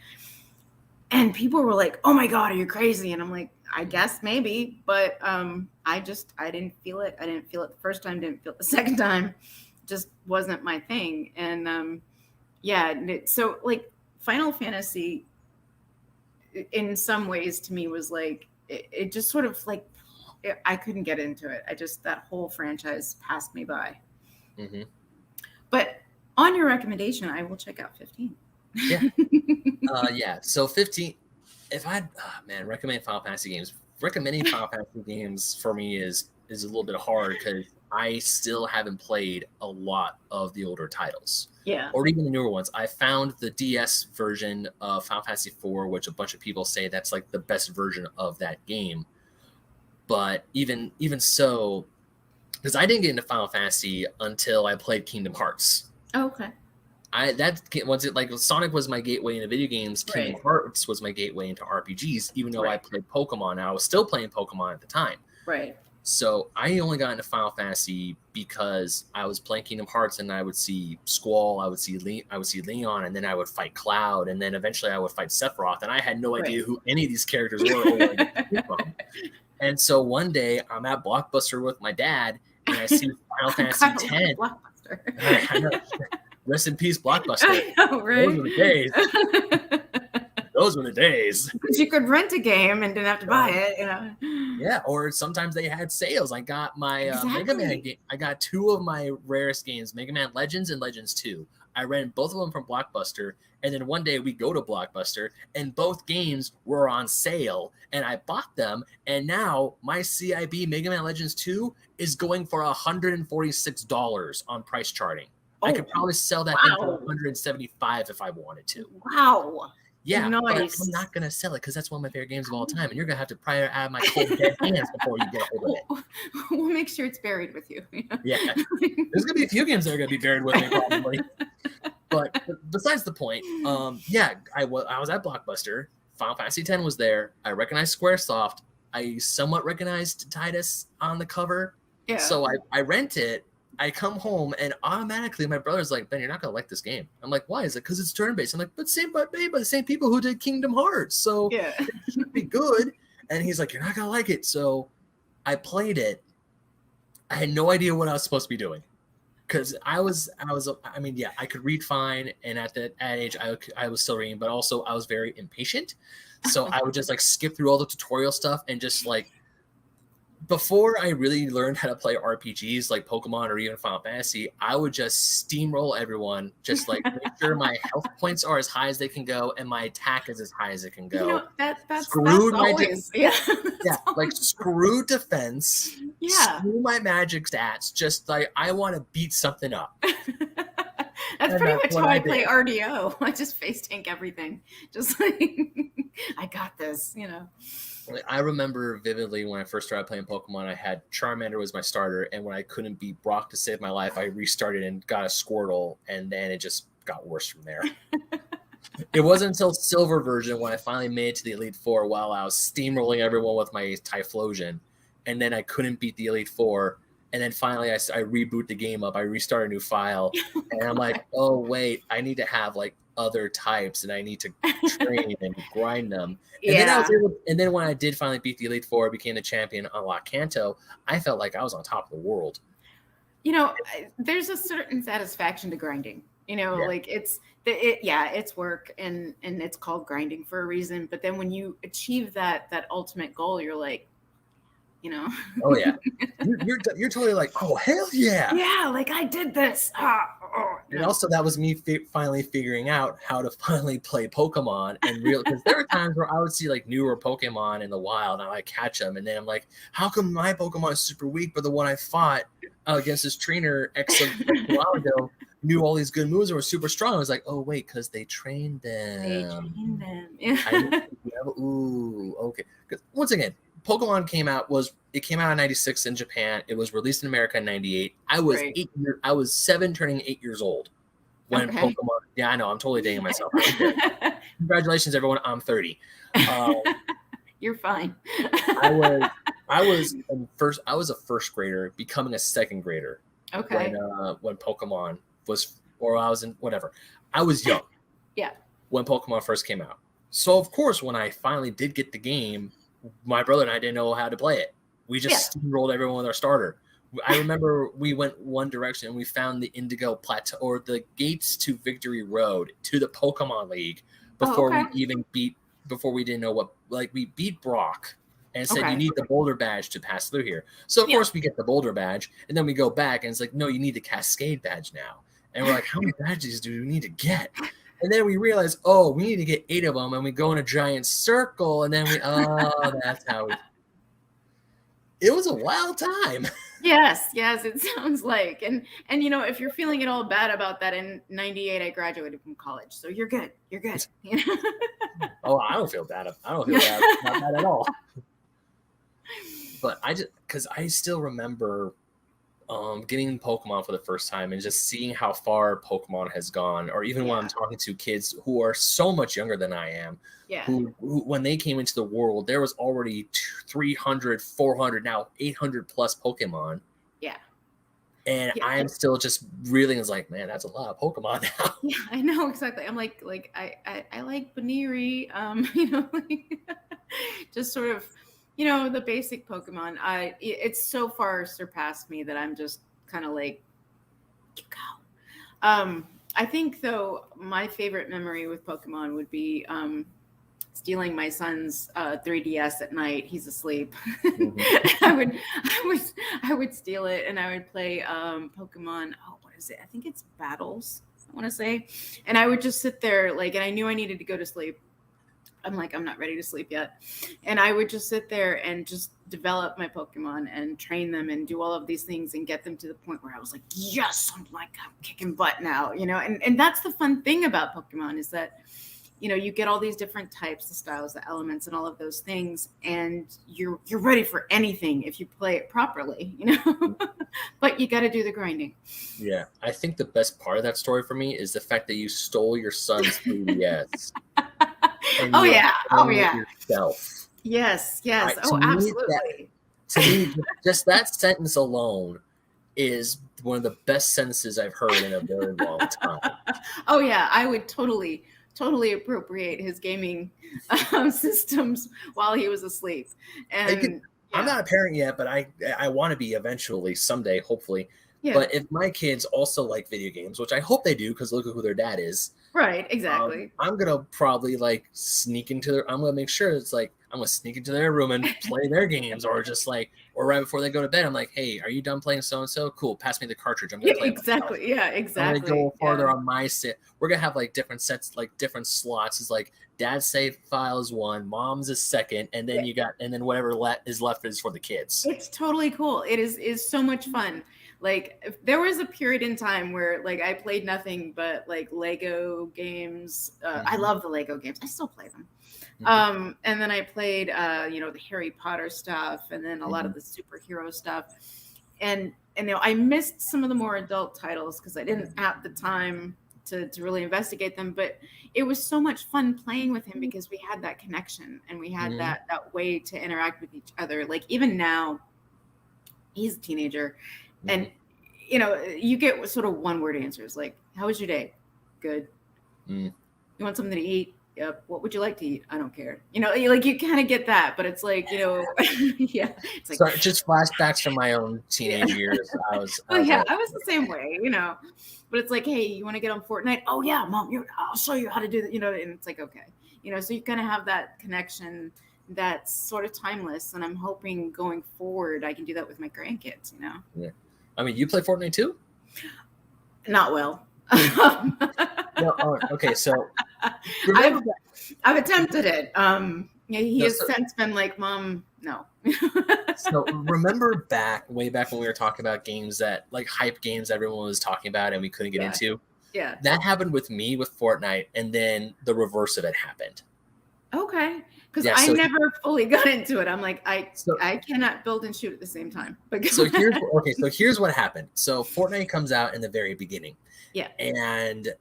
And people were like, "Oh my God, are you crazy?" And I'm like, I guess maybe, but I didn't feel it. I didn't feel it the first time, didn't feel it the second time. Just wasn't my thing. And so like Final Fantasy in some ways to me was like, it just sort of like, I couldn't get into it. That whole franchise passed me by. Mm-hmm. But on your recommendation, I will check out 15. Yeah. Yeah. So 15, if I recommend Final Fantasy games, recommending Final Fantasy games for me is a little bit hard because I still haven't played a lot of the older titles. Yeah. Or even the newer ones. I found the DS version of Final Fantasy IV, which a bunch of people say that's like the best version of that game. But even so, because I didn't get into Final Fantasy until I played Kingdom Hearts. Oh, okay. Sonic was my gateway into video games. Right. Kingdom Hearts was my gateway into RPGs, even though Right. I played Pokemon and I was still playing Pokemon at the time. Right. So I only got into Final Fantasy because I was playing Kingdom Hearts and I would see Squall, I would see Leon, and then I would fight Cloud, and then eventually I would fight Sephiroth, and I had no idea who any of these characters were or where they came from. And so one day I'm at Blockbuster with my dad, and I see Final Fantasy X. I know. Rest in peace, Blockbuster. I know, right? Those were the days. Those were the days. Because you could rent a game and didn't have to buy it, Yeah, or sometimes they had sales. I got my Mega Man game. I got two of my rarest games, Mega Man Legends and Legends 2. I rented both of them from Blockbuster, and then one day we go to Blockbuster, and both games were on sale, and I bought them, and now my CIB Mega Man Legends 2 is going for $146 on price charting. I could probably sell that thing for $175 if I wanted to. Wow. Yeah, nice. But I'm not going to sell it because that's one of my favorite games of all time, and you're going to have to pry it out of my cold dead hands before you get a hold of it. We'll make sure it's buried with you. Yeah. There's going to be a few games that are going to be buried with me probably. But besides the point, I was at Blockbuster. Final Fantasy X was there. I recognized Squaresoft. I somewhat recognized Titus on the cover. Yeah. So I rent it. I come home and automatically my brother's like, Ben, you're not gonna like this game. I'm like, why? Is it because it's turn-based? I'm like, but made by the same people who did Kingdom Hearts, so it should be good. And he's like, you're not gonna like it. So I played it. I had no idea what I was supposed to be doing because I could read fine, and at that age I was still reading, but also I was very impatient. So I would just like skip through all the tutorial stuff and just like. Before I really learned how to play RPGs like Pokemon or even Final Fantasy, I would just steamroll everyone, just like make sure my health points are as high as they can go and my attack is as high as it can go. That's always, like screw defense, yeah, screw my magic stats. Just like I want to beat something up. That's pretty much how I play RDO. I just face tank everything. Just like I got this, I remember vividly when I first started playing Pokemon, I had Charmander was my starter, and when I couldn't beat Brock to save my life, I restarted and got a Squirtle, and then it just got worse from there. It wasn't until Silver version when I finally made it to the Elite Four while I was steamrolling everyone with my Typhlosion, and then I couldn't beat the Elite Four, and then finally I reboot the game up, I restart a new file, and I'm like, oh wait, I need to have like other types and I need to train and grind them. And then when I did finally beat the Elite Four, became the champion, unlock Kanto, I felt like I was on top of the world. There's a certain satisfaction to grinding. Like it's work and it's called grinding for a reason. But then when you achieve that ultimate goal, you're like, you know? Oh yeah, you're totally like, oh hell yeah, Yeah, like I did this. And also that was me finally figuring out how to finally play Pokemon and because there were times where I would see like newer Pokemon in the wild and I catch them and then I'm like, how come my Pokemon is super weak, but the one I fought against this trainer a while ago knew all these good moves and were super strong. I was like, oh wait, because they trained them. They trained them. Yeah. Ooh, okay. Because once again, Pokemon came out in 96 in Japan. It was released in America in 98. I was I was 7 turning 8 years old when Pokemon. Yeah, I know. I'm totally dating myself. Congratulations, everyone. I'm 30. You're fine. I was a first grader becoming a second grader. Okay. When Pokemon was, or I was in whatever. I was young. Yeah. When Pokemon first came out. So of course, when I finally did get the game, my brother and I didn't know how to play it. We just steamrolled everyone with our starter. I remember we went one direction and we found the Indigo Plateau or the gates to Victory Road to the Pokemon League before we didn't know what, like we beat Brock and said, you need the Boulder Badge to pass through here. So of course we get the Boulder Badge and then we go back and it's like, no, you need the Cascade Badge now. And we're like, how many badges do we need to get? And then we realize, oh, we need to get 8 of them, and we go in a giant circle, and then that's how we. It was a wild time. Yes, it sounds like, and you know, if you're feeling at all bad about that, in '98 I graduated from college, so you're good. Oh, I don't feel bad. Not bad at all. But because I still remember. Getting Pokemon for the first time and just seeing how far Pokemon has gone, or even when I'm talking to kids who are so much younger than I am, who when they came into the world, there was already 300, 400, now 800 plus Pokemon. Yeah. And I am still just reeling as like, man, that's a lot of Pokemon now. Yeah, I know exactly. I'm like I like Baniri, you know, like, just sort of, you know, the basic Pokemon. It's so far surpassed me that I'm just kind of like, you go. I think though my favorite memory with Pokemon would be stealing my son's 3DS at night. He's asleep. Mm-hmm. I would steal it and I would play Pokemon. Oh, what is it? I think it's Battles, I want to say. And I would just sit there like, and I knew I needed to go to sleep. I'm like, I'm not ready to sleep yet. And I would just sit there and just develop my Pokemon and train them and do all of these things and get them to the point where I was like, yes, I'm kicking butt now, you know? And that's the fun thing about Pokemon is that, you know, you get all these different types, the styles, the elements, and all of those things. And you're ready for anything if you play it properly, you know, but you got to do the grinding. Yeah. I think the best part of that story for me is the fact that you stole your son's 3DS. Oh yeah. Yourself. Yes. Absolutely. To me, just that sentence alone is one of the best sentences I've heard in a very long time. Oh yeah, I would totally appropriate his gaming systems while he was asleep. And I'm not a parent yet, but I want to be eventually, someday, hopefully. Yeah. But if my kids also like video games, which I hope they do, because look at who their dad is. Right, exactly. I'm going to probably like sneak into I'm going to make sure it's like, I'm going to sneak into their room and play their games, or just like, or right before they go to bed, I'm like, hey, are you done playing so-and-so? Cool, pass me the cartridge. I'm going to play exactly. Yeah, exactly. I'm going to go farther on my set. We're going to have like different sets, like different slots. It's like dad's save file is one, mom's is second, and then and then whatever is left is for the kids. It's totally cool. It is so much fun. Like if there was a period in time where like I played nothing but like Lego games. I love the Lego games. I still play them. Mm-hmm. And then I played, you know, the Harry Potter stuff, and then a lot of the superhero stuff. And you know, I missed some of the more adult titles because I didn't have the time to really investigate them. But it was so much fun playing with him because we had that connection and we had that way to interact with each other. Like even now, he's a teenager. And, you know, you get sort of one-word answers like, how was your day? Good. You want something to eat? Yep. What would you like to eat? I don't care. You know, like you kind of get that, but it's like, you know, It's like, so just flashbacks from my own teenage years. I was the same way, you know, but it's like, hey, you want to get on Fortnite? Oh yeah, mom, I'll show you how to do that, you know, and it's like, okay, you know, so you kind of have that connection that's sort of timeless, and I'm hoping going forward I can do that with my grandkids. Yeah. I mean, you play Fortnite too? Not well. No. Okay, so I've attempted it. Yeah, he No, has so- since been like, Mom, no. so remember way back when we were talking about games that like hype games everyone was talking about and we couldn't get Yeah. into? Yeah. That happened with me with Fortnite, and then the reverse of it happened. Okay. Because Yeah, I so- never fully got into it. I'm like, I So- cannot build and shoot at the same time. But So here's what happened. So Fortnite comes out in the very beginning. Yeah. And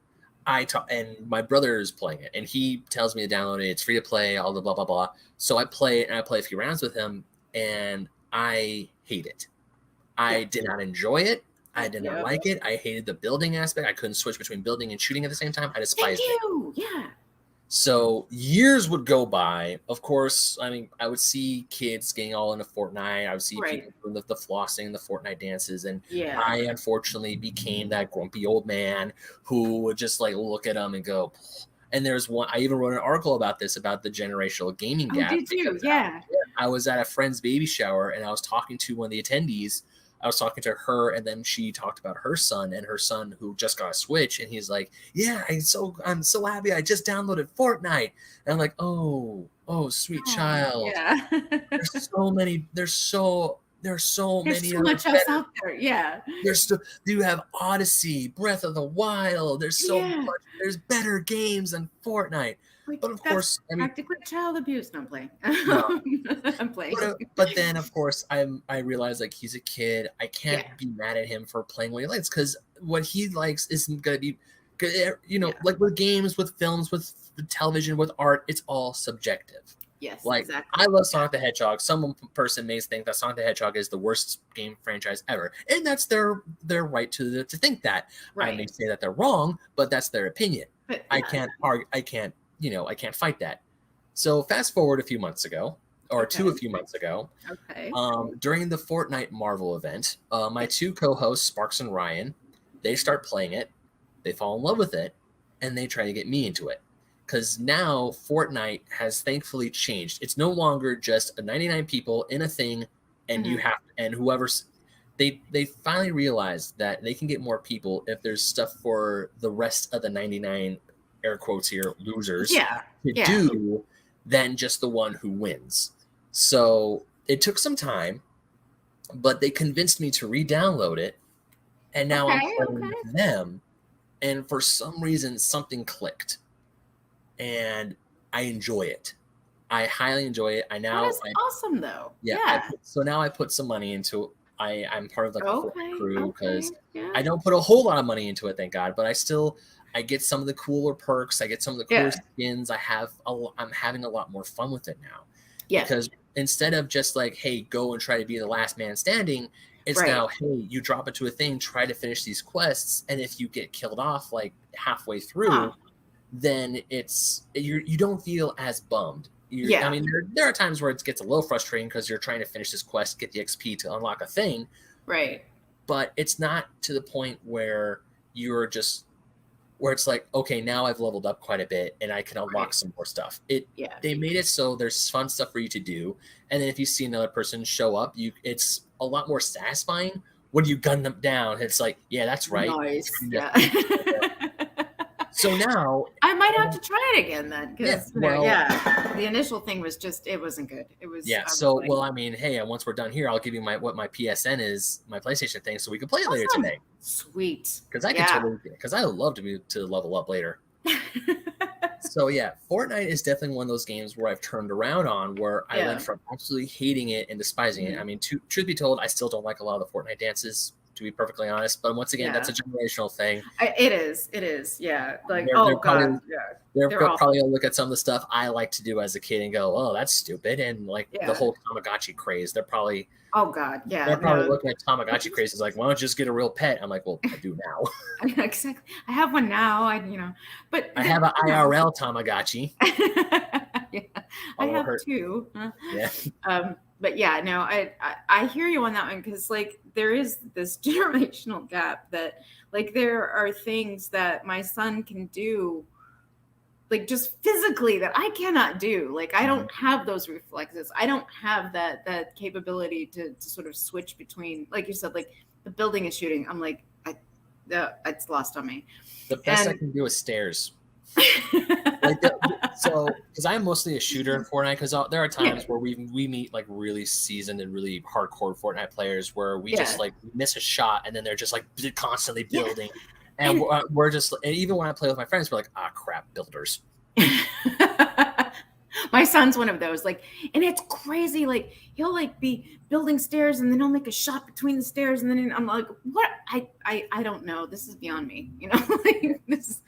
and my brother is playing it, and he tells me to download it. It's free to play, all the blah blah blah. So I play it, and I play a few rounds with him, and I hate it. I did not enjoy it. I did not like it. I hated the building aspect. I couldn't switch between building and shooting at the same time. I despised it. Yeah. So years would go by. Of course, I mean, I would see kids getting all into Fortnite. I would see people doing the flossing, the Fortnite dances, and I unfortunately became that grumpy old man who would just like look at them and go. And there's one. I even wrote an article about this, about the generational gaming gap. Did you? Yeah. I was at a friend's baby shower, and I was talking to one of the attendees. I was talking to her, and then she talked about her son who just got a Switch, and he's like, "Yeah, I'm so happy. I just downloaded Fortnite." And I'm like, "Oh, sweet child." Yeah. There's so many. There's so many. So much else out there. Yeah. You have Odyssey, Breath of the Wild. There's so much. There's better games than Fortnite. Like, but of course, I mean, practically child abuse. No, I'm playing. No. I'm playing. But then, of course, I realize like he's a kid. I can't be mad at him for playing what he likes, because what he likes isn't gonna be, like with games, with films, with television, with art. It's all subjective. Yes, like exactly. I love Sonic the Hedgehog. Some person may think that Sonic the Hedgehog is the worst game franchise ever, and that's their right to think that. Right. I may say that they're wrong, but that's their opinion. But, I can't argue. I can't fight that. So fast forward a few months ago, or a few months ago. Okay. During the Fortnite Marvel event, my two co-hosts, Sparks and Ryan, they start playing it. They fall in love with it, and they try to get me into it. Because now Fortnite has thankfully changed. It's no longer just 99 people in a thing, and you have, and whoever's, they finally realized that they can get more people if there's stuff for the rest of the 99, air quotes here, losers to do than just the one who wins. So it took some time, but they convinced me to re-download it, and now I'm playing with them, and for some reason something clicked. And I enjoy it. I highly enjoy it. That is awesome, though. Yeah. So now I put some money into. I'm part of like the Fortnite crew, because I don't put a whole lot of money into it, thank God. But I get some of the cooler perks. I get some of the cooler skins. I'm having a lot more fun with it now. Yeah. Because instead of just like, hey, go and try to be the last man standing, it's now, hey, you drop into a thing, try to finish these quests, and if you get killed off like halfway through. Then you don't feel as bummed. I mean, there are times where it gets a little frustrating because you're trying to finish this quest, get the XP to unlock a thing. Right. But it's not to the point where where it's like, okay, now I've leveled up quite a bit and I can unlock some more stuff. They made it so there's fun stuff for you to do. And then if you see another person show up, it's a lot more satisfying when you gun them down. It's like, yeah, that's right. Nice. So now I might have to try it again then, because the initial thing was just, it wasn't good. It was I mean, hey, once we're done here, I'll give you what my PSN is, my PlayStation thing, so we can play it later today. Sweet. Because I can because I would love to level up later. So yeah, Fortnite is definitely one of those games where I've turned around on, where I went from absolutely hating it and despising it. I mean, truth be told, I still don't like a lot of the Fortnite dances, to be perfectly honest. But once again, that's a generational thing. It is. Yeah. Like, they're probably going to look at some of the stuff I like to do as a kid and go, oh, that's stupid. And like the whole Tamagotchi craze, they're probably, oh God, yeah. They're probably looking at Tamagotchi craze as like, why don't you just get a real pet? I'm like, well, I do now. Exactly. I have one now. But I have an IRL Tamagotchi. I have two. But yeah, no, I hear you on that one, because like there is this generational gap that like there are things that my son can do like just physically that I cannot do. Like I don't have those reflexes. I don't have that capability to sort of switch between, like you said, like the building is shooting. I'm like, it's lost on me. The best I can do is stairs. So because I'm mostly a shooter in Fortnite, because there are times where we meet like really seasoned and really hardcore Fortnite players where we just like miss a shot and then they're just like constantly building. And we're just, and even when I play with my friends, we're like, crap, builders. My son's one of those, like, and it's crazy. Like he'll like be building stairs and then he'll make a shot between the stairs. And then I'm like, what? I don't know. This is beyond me, you know, like this.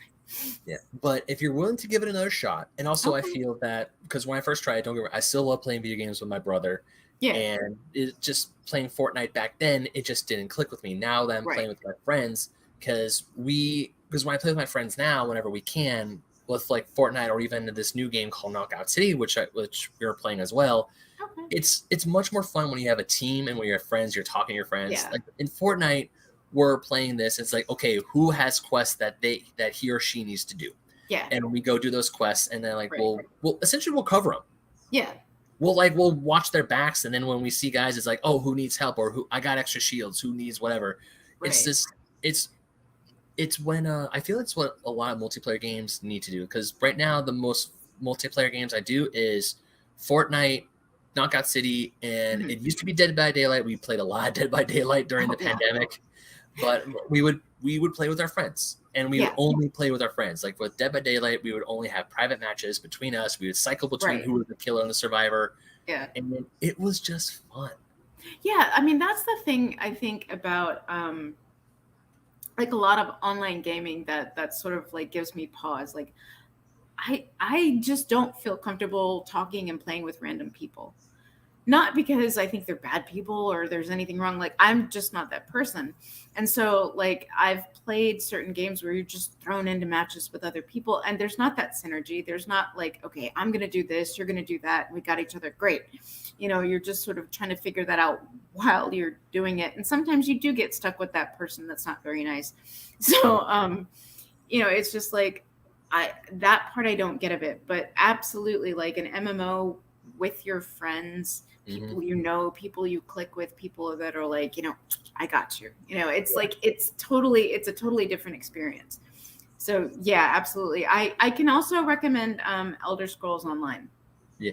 Yeah. But if you're willing to give it another shot, and also I feel that because when I first tried it, don't get me wrong, I still love playing video games with my brother. Yeah. And it just playing Fortnite back then, it just didn't click with me. Now that I'm playing with my friends, because when I play with my friends now, whenever we can, with like Fortnite or even this new game called Knockout City, which we were playing as well. Okay. It's much more fun when you have a team and when you're friends, you're talking to your friends. Yeah. Like in Fortnite, we're playing this. It's like, okay, who has quests that he or she needs to do? Yeah. And we go do those quests, and then like we'll essentially cover them. Yeah. We'll watch their backs, and then when we see guys, it's like, oh, who needs help, or who I got extra shields, who needs whatever. Right. It's when I feel it's what a lot of multiplayer games need to do, because right now the most multiplayer games I do is Fortnite, Knockout City, and it used to be Dead by Daylight. We played a lot of Dead by Daylight during the pandemic, but we would play with our friends, and we would only play with our friends. Like with Dead by Daylight, we would only have private matches between us. We would cycle between who was the killer and the survivor. Yeah, and then it was just fun. Yeah, I mean that's the thing I think about. Like a lot of online gaming that sort of like gives me pause. Like I just don't feel comfortable talking and playing with random people. Not because I think they're bad people or there's anything wrong. Like I'm just not that person. And so like I've played certain games where you're just thrown into matches with other people and there's not that synergy. There's not like, okay, I'm going to do this, you're going to do that. We got each other. Great. You know, you're just sort of trying to figure that out while you're doing it. And sometimes you do get stuck with that person that's not very nice. So, you know, it's just like, that part I don't get of it, but absolutely like an MMO with your friends, people you know, people you click with, people that are like, you know, I got you. You know, it's like it's a totally different experience. So yeah, absolutely. I can also recommend Elder Scrolls Online. Yeah,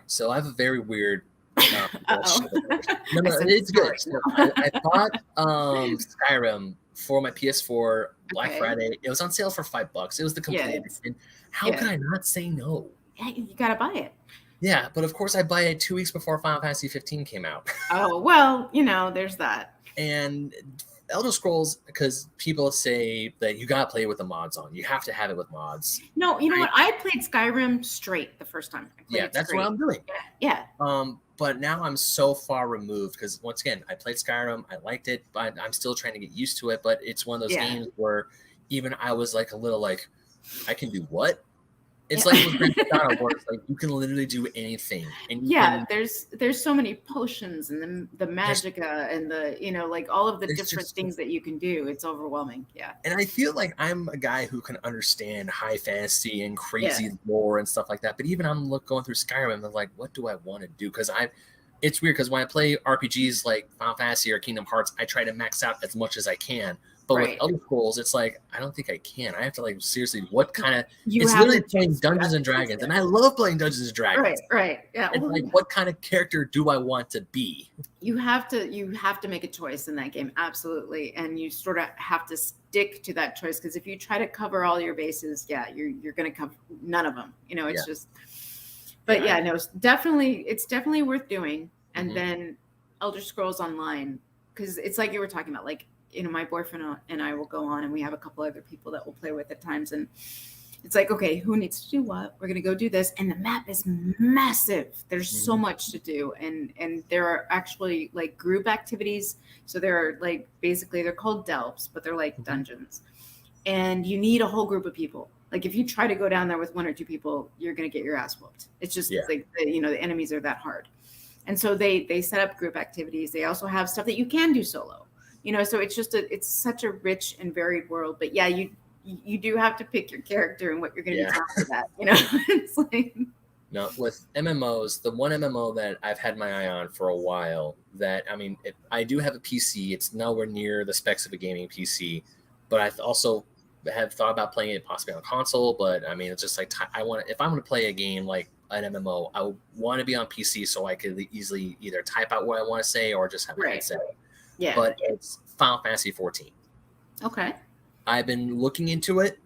so I have a very weird. No, it's good. So I bought Skyrim for my PS4 Black Friday. It was on sale for $5. It was the complete edition. How can I not say no? Yeah, you gotta buy it. Yeah, but of course I buy it 2 weeks before Final Fantasy 15 came out. Oh, well, you know, there's that. And Elder Scrolls, because people say that you gotta play it with the mods on. You have to have it with mods. No, you know what? I played Skyrim straight the first time. That's what I'm doing. Yeah. But now I'm so far removed because once again, I played Skyrim. I liked it, but I'm still trying to get used to it. But it's one of those games where even I was like a little like, I can do what? It's like with Grand Theft Auto works. Like you can literally do anything. And there's so many potions and the magicka and the, you know, like all of the different things that you can do. It's overwhelming. Yeah. And I feel like I'm a guy who can understand high fantasy and crazy lore and stuff like that. But even I'm going through Skyrim, I'm like, what do I want to do? Because it's weird because when I play RPGs like Final Fantasy or Kingdom Hearts, I try to max out as much as I can. But with Elder Scrolls, it's like, I don't think I can. I have to like, seriously, what kind of, it's literally playing Dungeons and Dragons. And I love playing Dungeons and Dragons. Right. Yeah. It's like, what kind of character do I want to be? You have to make a choice in that game. Absolutely. And you sort of have to stick to that choice. Because if you try to cover all your bases, you're going to cover none of them. You know, it's just, but it's definitely worth doing. And then Elder Scrolls Online, because it's like you were talking about, like, you know, my boyfriend and I will go on and we have a couple other people that we'll play with at times. And it's like, okay, who needs to do what? We're going to go do this. And the map is massive. There's so much to do. And there are actually like group activities. So there are like, basically they're called delves, but they're like dungeons. And you need a whole group of people. Like if you try to go down there with one or two people, you're going to get your ass whooped. It's just like, the enemies are that hard. And so they set up group activities. They also have stuff that you can do solo. You know, so it's just it's such a rich and varied world. But yeah, you do have to pick your character and what you're going to Yeah. be talking about. You know, it's like No, with MMOs, the one MMO that I've had my eye on for a while, that I mean, I do have a PC. It's nowhere near the specs of a gaming PC, but I also have thought about playing it possibly on console. But I mean, it's just like if I'm going to play a game like an MMO, I would want to be on PC so I could easily either type out what I want to say or just have a headset. Yeah. But it's Final Fantasy 14. Okay. I've been looking into it.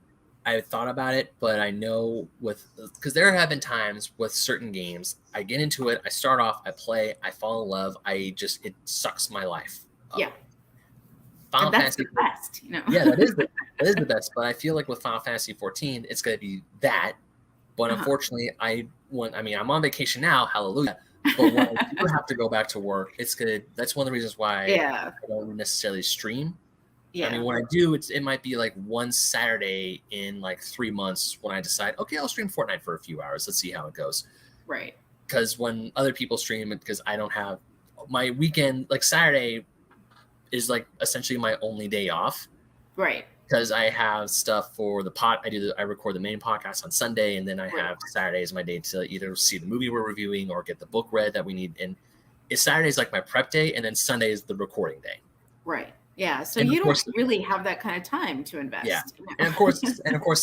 I thought about it, but I know because there have been times with certain games, I get into it, I start off, I play, I fall in love, it sucks my life up. Yeah. Final that's Fantasy, the best, you know. Yeah, that is the best. But I feel like with Final Fantasy 14, it's going to be that. But unfortunately, I'm on vacation now, hallelujah. But when I do have to go back to work, that's one of the reasons why I don't necessarily stream. Yeah. I mean, when I do, it might be like one Saturday in like 3 months when I decide, okay, I'll stream Fortnite for a few hours. Let's see how it goes. Right. Because when other people stream it, because I don't have my weekend, like Saturday is like essentially my only day off. Right. Because I have stuff for the I record the main podcast on Sunday, and then I have Saturday as my day to either see the movie we're reviewing or get the book read that we need. And Saturday is like my prep day, and then Sunday is the recording day. Right. Yeah, so you don't really have that kind of time to invest. Yeah, and of course,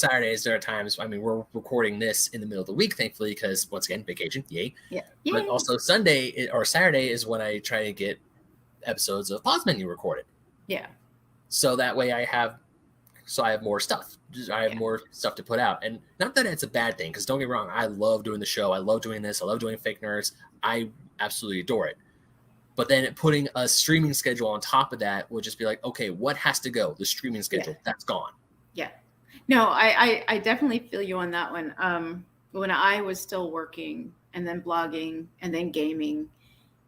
Saturdays there are times. I mean, we're recording this in the middle of the week, thankfully, because once again, vacation, yay. Yeah. But also Sunday or Saturday is when I try to get episodes of Pause Menu recorded. Yeah. So that way I have more stuff. I have more stuff to put out, and not that it's a bad thing, because don't get me wrong, I love doing the show. I love doing this. I love doing Fake Nerds. I absolutely adore it. But then putting a streaming schedule on top of that would just be like, okay, what has to go? The streaming schedule, that's gone. Yeah. No, I definitely feel you on that one. When I was still working and then blogging and then gaming,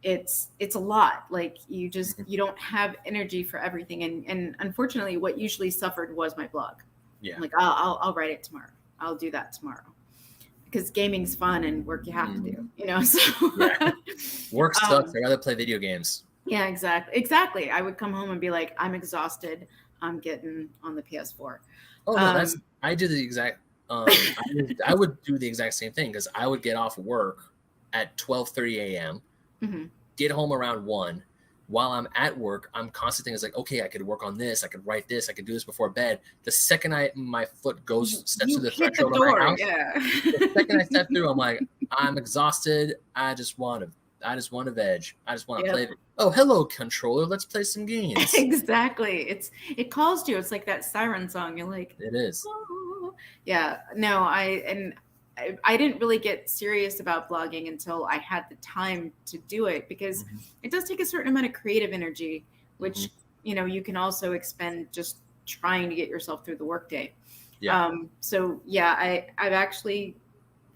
it's a lot. Like you don't have energy for everything. And unfortunately, what usually suffered was my blog. Yeah. I'm like, I'll write it tomorrow. I'll do that tomorrow. Because gaming's fun and work you have to do, you know. So work sucks. I'd rather play video games. Yeah, exactly. I would come home and be like, I'm exhausted. I'm getting on the PS4. Oh no, I do the exact. I would do the exact same thing, because I would get off work at 12:30 a.m. Get home around 1. While I'm at work, I'm constantly thinking, like, okay, I could work on this, I could write this, I could do this before bed. The second my foot steps through the threshold of my house, the second I step through, I'm like, I'm exhausted. I just want to veg. I just want to play. Oh, hello, controller. Let's play some games. Exactly. It calls to you. It's like that siren song. You're like, it is. Oh. Yeah. No, I didn't really get serious about blogging until I had the time to do it, because it does take a certain amount of creative energy, which, you know, you can also expend just trying to get yourself through the workday. Yeah. I've actually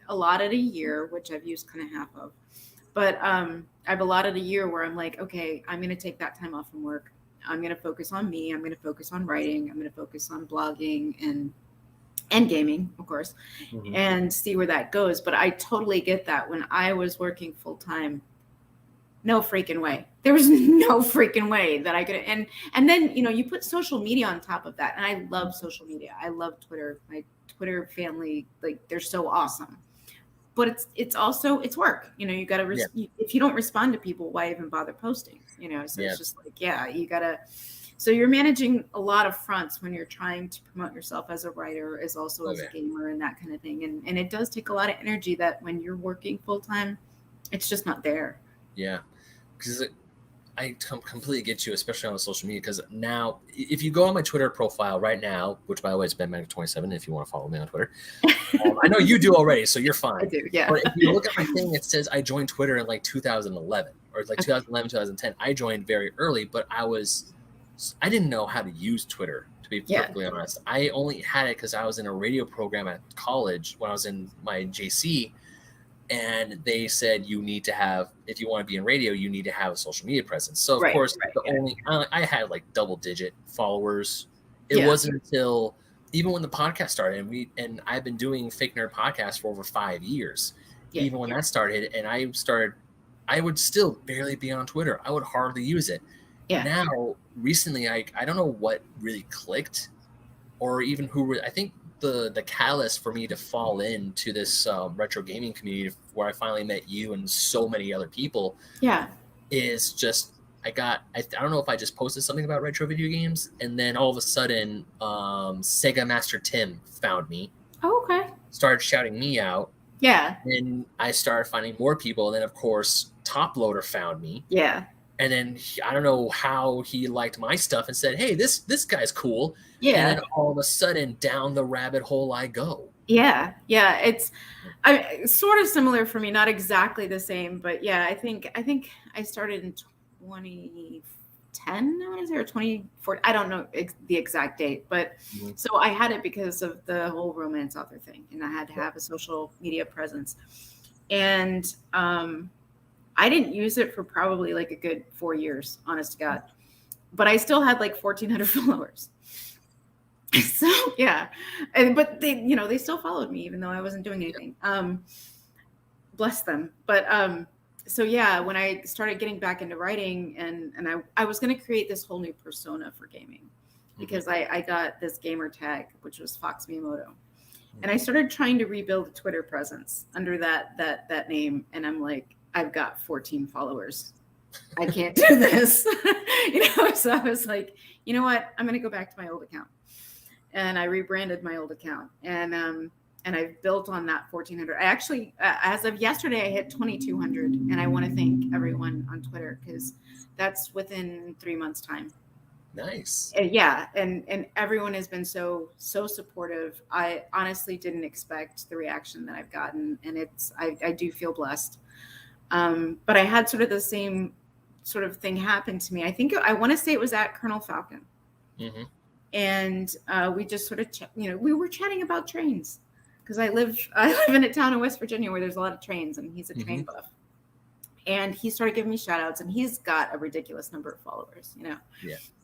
allotted a year, which I've used kind of half of, but I've allotted a year where I'm like, okay, I'm going to take that time off from work. I'm going to focus on me. I'm going to focus on writing. I'm going to focus on blogging and gaming, of course, and see where that goes. But I totally get that. When I was working full time, no freaking way. There was no freaking way that I could. And then, you know, you put social media on top of that. And I love social media. I love Twitter. My Twitter family, like, they're so awesome. But it's also work. You know, you got to, if you don't respond to people, why even bother posting? You know, so it's just like, you got to. So you're managing a lot of fronts when you're trying to promote yourself as a writer, as also as a gamer and that kind of thing. And it does take a lot of energy that when you're working full time, it's just not there. Yeah. Because I completely get you, especially on social media. Because now, if you go on my Twitter profile right now, which by the way is BenMag27, if you want to follow me on Twitter, I know you do already, so you're fine. I do, yeah. But if you look at my thing, it says I joined Twitter in like 2011 or like 2011, 2010. I joined very early, but I didn't know how to use Twitter, to be perfectly honest. I only had it because I was in a radio program at college when I was in my JC, and they said you need to have, if you want to be in radio, you need to have a social media presence. So of course, I had like double-digit followers. It wasn't until even when the podcast started, and I've been doing Fake Nerd podcasts for over 5 years. Even when that started, and I would still barely be on Twitter. I would hardly use it. Yeah. Now, recently, I don't know what really clicked, or even I think the catalyst for me to fall into this retro gaming community where I finally met you and so many other people is just I don't know if I just posted something about retro video games, and then all of a sudden Sega Master Tim found me. Oh, okay. Started shouting me out. Yeah. And I started finding more people, and then of course Top Loader found me. Yeah. And then I don't know how he liked my stuff and said, "Hey, this guy's cool." Yeah. And then all of a sudden, down the rabbit hole I go. Yeah. It's sort of similar for me, not exactly the same, but yeah, I think I started in 2010, I want to say, or 2014. I don't know the exact date, but so I had it because of the whole romance author thing, and I had to have a social media presence, and I didn't use it for probably like a good 4 years, honest to God, but I still had like 1,400 followers. So yeah, but they still followed me even though I wasn't doing anything. Bless them. But so yeah, when I started getting back into writing, and I was going to create this whole new persona for gaming, because I got this gamer tag, which was Fox Miyamoto, and I started trying to rebuild a Twitter presence under that name, and I'm like, I've got 14 followers. I can't do this. So I was like, you know what? I'm going to go back to my old account. And I rebranded my old account, and I built on that 1,400. I actually, as of yesterday, I hit 2,200, and I want to thank everyone on Twitter, because that's within 3 months' time. Nice. Yeah, and everyone has been so supportive. I honestly didn't expect the reaction that I've gotten, and I do feel blessed. But I had sort of the same sort of thing happen to me. I want to say it was at Colonel Falcon. Mm-hmm. And we just sort of, we were chatting about trains, because I live in a town in West Virginia where there's a lot of trains, and he's a train buff. And he started giving me shout outs, and he's got a ridiculous number of followers, Yeah.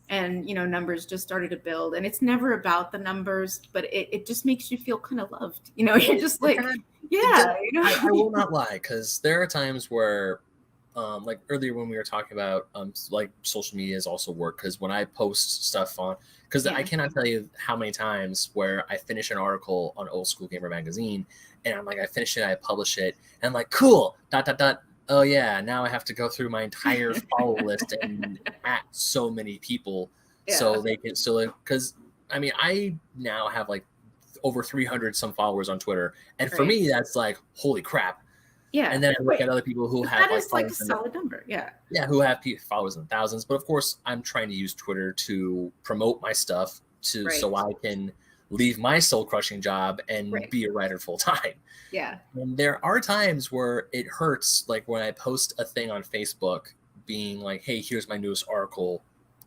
And, numbers just started to build, and it's never about the numbers, but it just makes you feel kind of loved. You're just like, yeah. I will not lie, because there are times where, like earlier when we were talking about, like social media has also worked, because when I post stuff on, because I cannot tell you how many times where I finish an article on Old School Gamer magazine, and I'm like, I finish it, I publish it, and I'm like, cool, ... Oh yeah, now I have to go through my entire follow list and at so many people, so they can because I now have like over 300 some followers on Twitter, and for me that's like, holy crap. Yeah. And then I look at other people who have that is like a solid number. Yeah, who have followers in the thousands. But of course, I'm trying to use Twitter to promote my stuff so I can leave my soul crushing job and be a writer full time. Yeah. And there are times where it hurts, like when I post a thing on Facebook being like, hey, here's my newest article,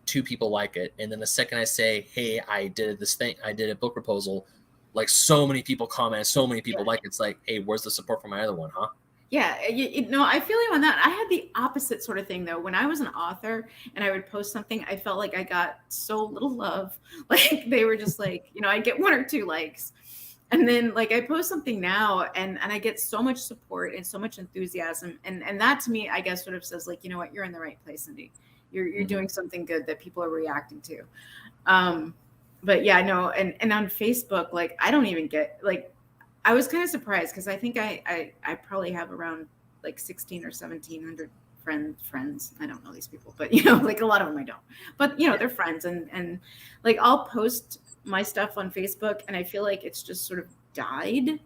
2 people like it. And then the second I say, hey, I did this thing, I did a book proposal, like so many people comment, so many people like it. It's like, hey, where's the support for my other one, huh? Yeah, I feel you on that. I had the opposite sort of thing, though. When I was an author and I would post something, I felt like I got so little love. Like they were just like, I'd get 1 or 2 likes. And then like I post something now and I get so much support and so much enthusiasm. And that to me, I guess, sort of says like, you know what, you're in the right place, Cindy. You're doing something good that people are reacting to. But yeah, no, and on Facebook, like I don't even get like, I was kind of surprised, because I think I probably have around like 16 or 1700 friends. I don't know these people, but like a lot of them I don't. But they're friends, and like I'll post my stuff on Facebook, and I feel like it's just sort of died.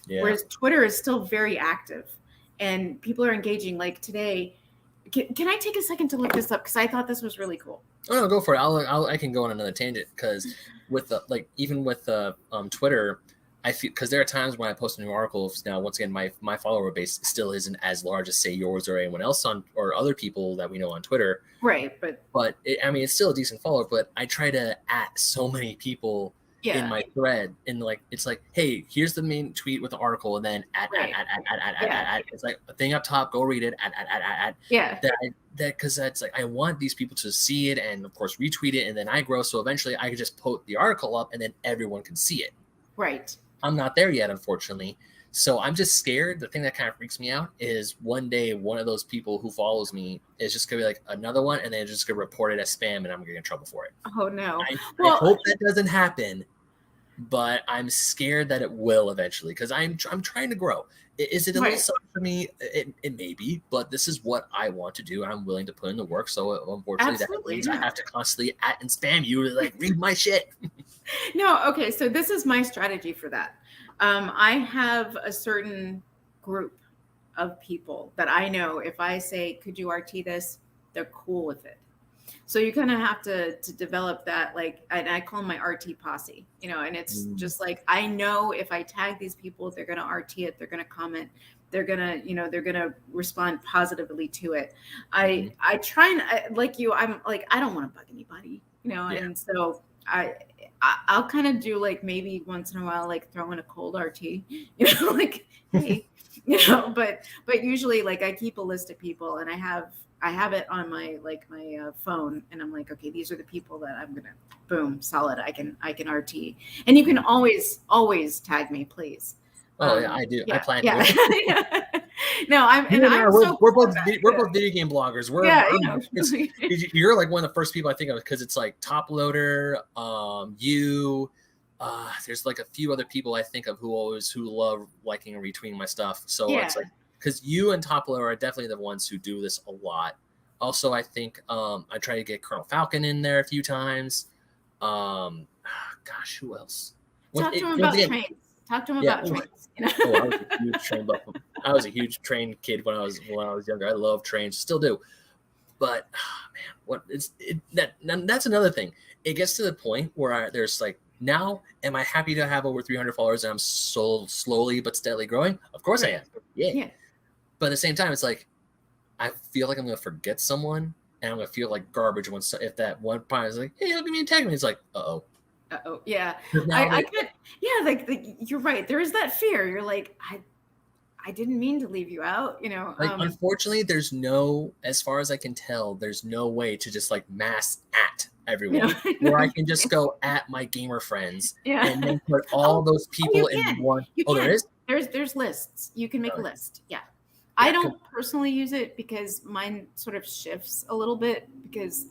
Yeah. Whereas Twitter is still very active, and people are engaging. Like today, can I take a second to look this up, because I thought this was really cool. Oh no, go for it. I can go on another tangent, because with the even with Twitter, I feel, because there are times when I post new articles. Now, once again, my follower base still isn't as large as say yours or anyone else or other people that we know on Twitter. Right, but it's still a decent follower. But I try to at so many people in my thread, and like it's like, hey, here's the main tweet with the article, and then at. It's like a thing up top. Go read it. At. Yeah. That because that's like I want these people to see it and of course retweet it, and then I grow. So eventually I can just put the article up, and then everyone can see it. Right. I'm not there yet, unfortunately. So I'm just scared. The thing that kind of freaks me out is one day one of those people who follows me is just going to be like another one, and they're just going to report it as spam, and I'm going to get in trouble for it. Oh, no. I hope that doesn't happen. but I'm scared that it will eventually because I'm trying to grow. Is it a little selfish for me? It may be, but this is what I want to do. I'm willing to put in the work. So unfortunately, that means I have to constantly at and spam you to like read my shit. No, okay. So this is my strategy for that. I have a certain group of people that I know if I say, could you RT this? They're cool with it. So you kind of have to develop that, like, and I call them my RT posse, you know, and it's just like, I know if I tag these people, they're going to RT it, they're going to comment, they're going to, you know, they're going to respond positively to it. I try and like you, I'm like, I don't want to bug anybody, you know, and so I'll kind of do like maybe once in a while, like throw in a cold RT, you know, like, hey, you know, but usually like I keep a list of people and I have it on my phone and I'm like, okay, these are the people that I'm gonna boom solid. I can RT, and you can always tag me, please. Oh yeah, I do. Yeah, I plan to. Do. No, we're both video game bloggers. You're like one of the first people I think of because it's like Top Loader, you. There's like a few other people I think of who love liking and retweeting my stuff. So it's like. Because you and Top Loader are definitely the ones who do this a lot. Also, I think I try to get Colonel Falcon in there a few times. Gosh, who else? Talk to him about trains. Talk to him about trains. You know? I was a huge train buff. I was a huge train kid when I was younger. I love trains, still do. But that's another thing. It gets to the point where there's like, now am I happy to have over 300 followers and I'm so slowly but steadily growing? Of course I am. Yeah. But at the same time, it's like, I feel like I'm going to forget someone and I'm going to feel like garbage if that one part is like, hey, look at me and tag me. It's like, uh-oh. Yeah. I get, like you're right. There is that fear. You're like, I didn't mean to leave you out, you know. Like, unfortunately, as far as I can tell, there's no way to just like mass at everyone where I can just go at my gamer friends and then put all those people in one. There is? There's lists. You can make a list. Yeah. I don't personally use it because mine sort of shifts a little bit because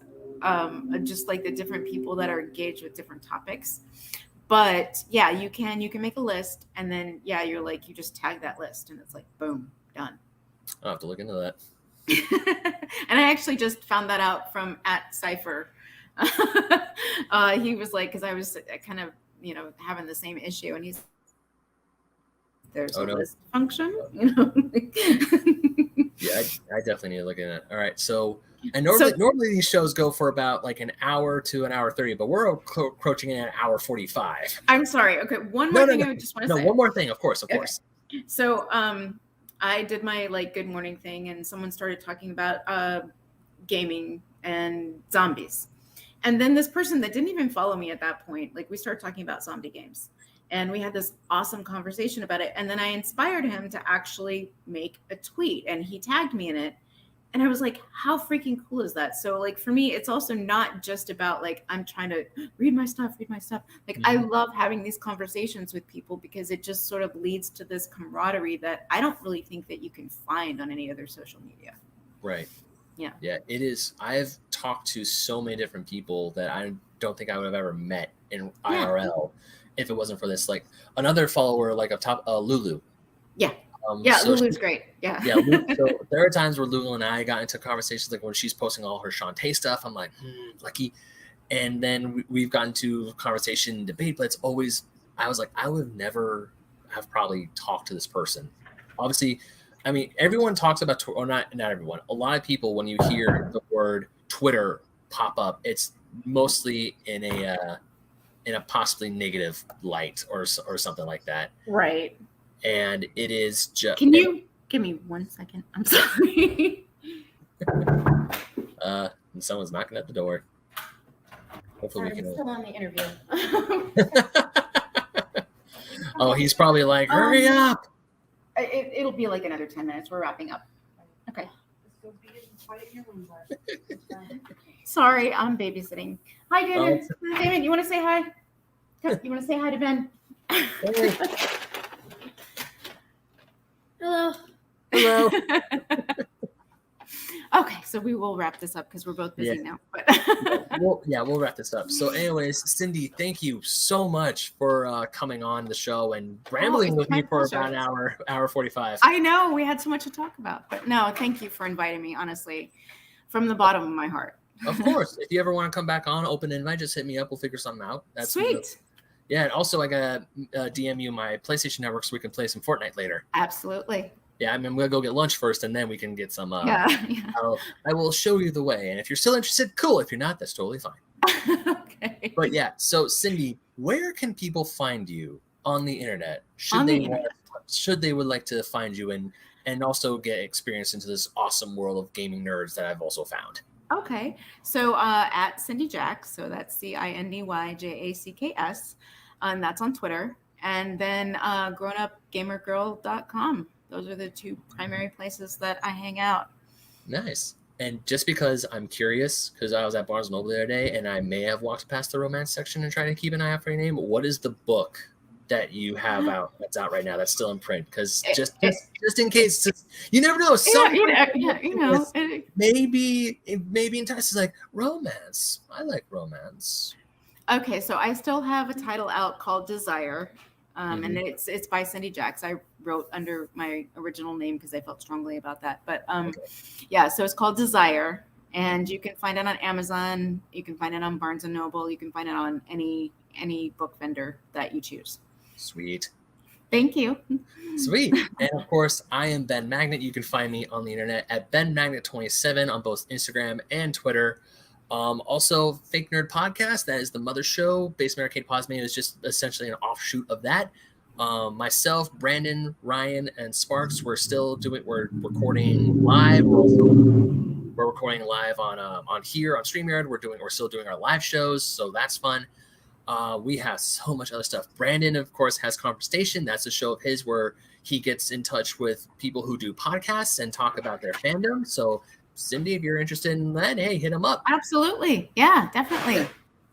just like the different people that are engaged with different topics. But yeah, you can make a list and then you're like, you just tag that list and it's like, boom, done. I'll have to look into that. And I actually just found that out from @Cypher. He was like, because I was kind of, you know, having the same issue and there's a list function, you know. Yeah, I definitely need to look at it. All right, so and normally these shows go for about like an hour to an hour 30, but we're approaching an hour 45. I'm sorry. Okay, one more thing I just want to say. No, one more thing, of course. So I did my like good morning thing, and someone started talking about gaming and zombies, and then this person that didn't even follow me at that point, like we started talking about zombie games. And we had this awesome conversation about it. And then I inspired him to actually make a tweet and he tagged me in it. And I was like, how freaking cool is that? So like, for me, it's also not just about like, I'm trying to read my stuff. Like I love having these conversations with people because it just sort of leads to this camaraderie that I don't really think that you can find on any other social media. Right. Yeah. Yeah, it is. I've talked to so many different people that I don't think I would have ever met in IRL. If it wasn't for this, like another follower, like up top, Lulu. Yeah. Lulu's great. Yeah. So there are times where Lulu and I got into conversations, like when she's posting all her Shantae stuff, I'm like, lucky. And then we've gotten to conversation debate, but it's always, I was like, I would never have probably talked to this person. Obviously, I mean, everyone talks about, or not everyone, a lot of people, when you hear the word Twitter pop up, it's mostly in a possibly negative light or something like that. Right. And it is just... Can you give me 1 second? I'm sorry. Someone's knocking at the door. Hopefully we can... I'm still on the interview. Oh, he's probably like, hurry up. It'll be like another 10 minutes. We're wrapping up. Okay. Let's go be in quiet your room. Sorry, I'm babysitting. Hi, David. David, you want to say hi? You want to say hi to Ben? Hey. Hello. Okay, so we will wrap this up because we're both busy now. But We'll wrap this up. So anyways, Cindy, thank you so much for coming on the show and rambling with me for about an hour 45. I know we had so much to talk about, but no, thank you for inviting me, honestly, from the bottom of my heart. Of course. If you ever want to come back on, open invite, just hit me up. We'll figure something out. That's sweet. Yeah, and also I gotta DM you my PlayStation Network so we can play some Fortnite later. Absolutely. Yeah, I'm gonna go get lunch first, and then we can get some. Yeah. I will show you the way, and if you're still interested, cool. If you're not, that's totally fine. Okay. But yeah, so Cindy, where can people find you on the internet? Should they would like to find you and also get experience into this awesome world of gaming nerds that I've also found? Okay, so at Cindy Jacks, so that's CindyJacks, and that's on Twitter, and then grownupgamergirl.com. Those are the two primary places that I hang out. Nice. And just because I'm curious, because I was at Barnes & Noble the other day, and I may have walked past the romance section and tried to keep an eye out for your name, what is the book that you have that's out right now that's still in print? Because just in case, you never know. Maybe entices like romance. I like romance. Okay, so I still have a title out called Desire. And it's by Cindy Jacks. I wrote under my original name because I felt strongly about that. But yeah, so it's called Desire, and you can find it on Amazon. You can find it on Barnes and Noble. You can find it on any book vendor that you choose. Sweet. Thank you. Sweet. And of course, I am Ben Magnet. You can find me on the internet at BenMagnet27 on both Instagram and Twitter. Also, Fake Nerd Podcast, that is the mother show. Basement Arcade Pause is just essentially an offshoot of that. Myself, Brandon, Ryan, and Sparks, we're recording live. We're recording live on here on StreamYard. We're still doing our live shows, so that's fun. We have so much other stuff. Brandon, of course, has Conversation. That's a show of his where he gets in touch with people who do podcasts and talk about their fandom. So Cindy, if you're interested in that, hey, hit him up. Absolutely. Yeah, definitely.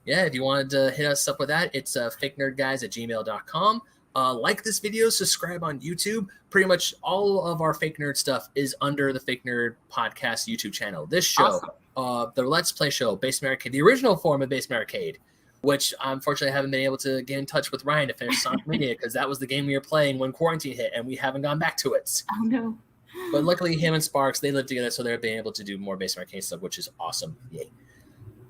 Yeah, if you wanted to hit us up with that, it's FakeNerdGuys@gmail.com. Like this video, subscribe on YouTube. Pretty much all of our Fake Nerd stuff is under the Fake Nerd Podcast YouTube channel. This show, awesome. The Let's Play show, Basement Arcade, the original form of Basement Arcade, which unfortunately I haven't been able to get in touch with Ryan to finish Sonic Mania because that was the game we were playing when quarantine hit, and we haven't gone back to it. Oh, no. But luckily, him and Sparks, they live together, so they're being able to do more Basement Arcade stuff, which is awesome. Yay.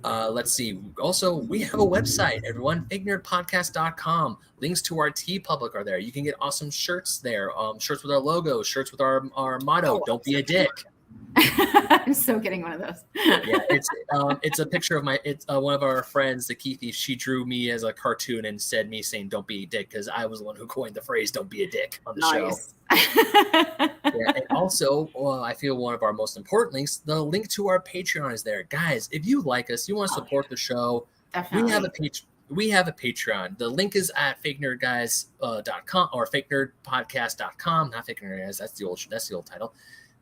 Let's see. Also, we have a website, everyone, FakeNerdPodcast.com. Links to our TeePublic are there. You can get awesome shirts there, shirts with our logo, shirts with our motto, don't be a dick. I'm so getting one of those. Yeah, it's a picture of one of our friends, the Keithy. She drew me as a cartoon and said me saying "Don't be a dick" because I was the one who coined the phrase "Don't be a dick" on the show. Yeah, and also, I feel one of our most important links, the link to our Patreon is there, guys. If you like us, you want to support the show, definitely. We have a Patreon. The link is at FakeNerdGuys.com or FakeNerdPodcast.com. Not FakeNerdGuys. That's the old title.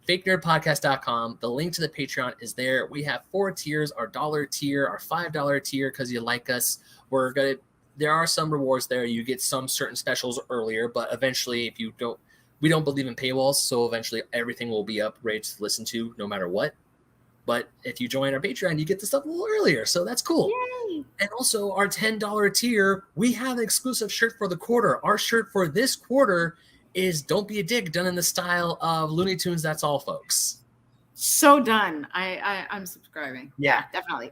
FakeNerdPodcast.com. The link to the Patreon is there. We have 4 tiers: our $1 tier, our $5 tier because you like us. There are some rewards there. You get some certain specials earlier, but eventually, we don't believe in paywalls, so eventually everything will be up, ready to listen to no matter what. But if you join our Patreon, you get the stuff a little earlier, so that's cool. Yay. And also, our $10 tier, we have an exclusive shirt for the quarter. Our shirt for this quarter is "Don't Be a Dick," done in the style of Looney Tunes. That's all, folks. So done. I'm subscribing. Yeah, definitely.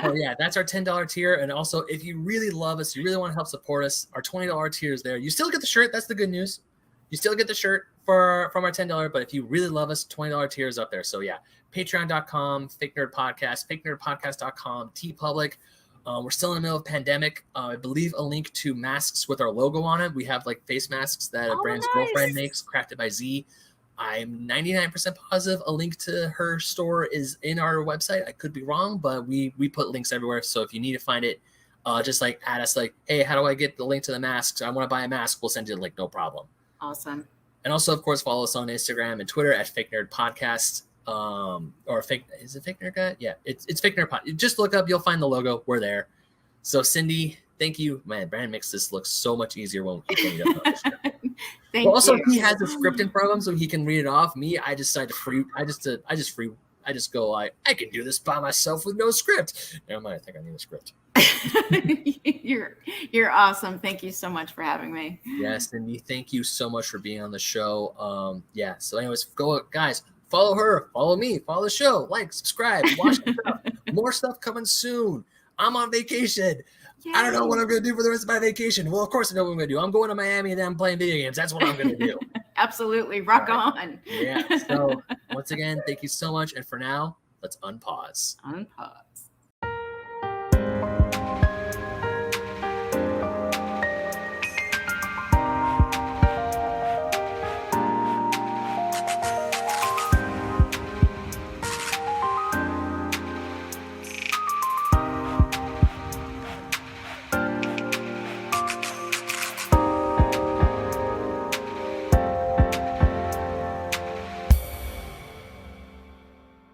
So yeah, that's our $10 tier. And also, if you really love us, you really want to help support us, our $20 tier is there. You still get the shirt. That's the good news. You still get the shirt from our $10, but if you really love us, $20 tier is up there. So yeah, patreon.com, Fake Nerd Podcast, FakeNerdPodcast.com, TeePublic. We're still in the middle of pandemic. I believe a link to masks with our logo on it. We have like face masks that a brand's girlfriend makes, crafted by Z. I'm 99% positive a link to her store is in our website. I could be wrong, but we put links everywhere. So if you need to find it, just like add us like, hey, how do I get the link to the masks? I want to buy a mask. We'll send you the link. No problem. Awesome. And also, of course, follow us on Instagram and Twitter at Fake Nerd Podcast. Is it Fake Nerd Guy? Yeah, it's Fake Nerd Pod. Just look up, you'll find the logo. We're there. So Cindy, thank you. Man, Brandon makes this look so much easier when he does it. Thank you. Also, he has a script in front of him so he can read it off. Me, I just free I just go like, I can do this by myself with no script. And I think I need a script. You're awesome. Thank you so much for having me. Yes, Cindy, thank you so much for being on the show. Yeah. So, anyways, go guys. Follow her. Follow me. Follow the show. Like, subscribe. Watch the stuff. More stuff coming soon. I'm on vacation. Yay. I don't know what I'm going to do for the rest of my vacation. Well, of course I know what I'm going to do. I'm going to Miami and then I'm playing video games. That's what I'm going to do. Absolutely. Rock on. Yeah. So once again, thank you so much. And for now, let's unpause. Unpause.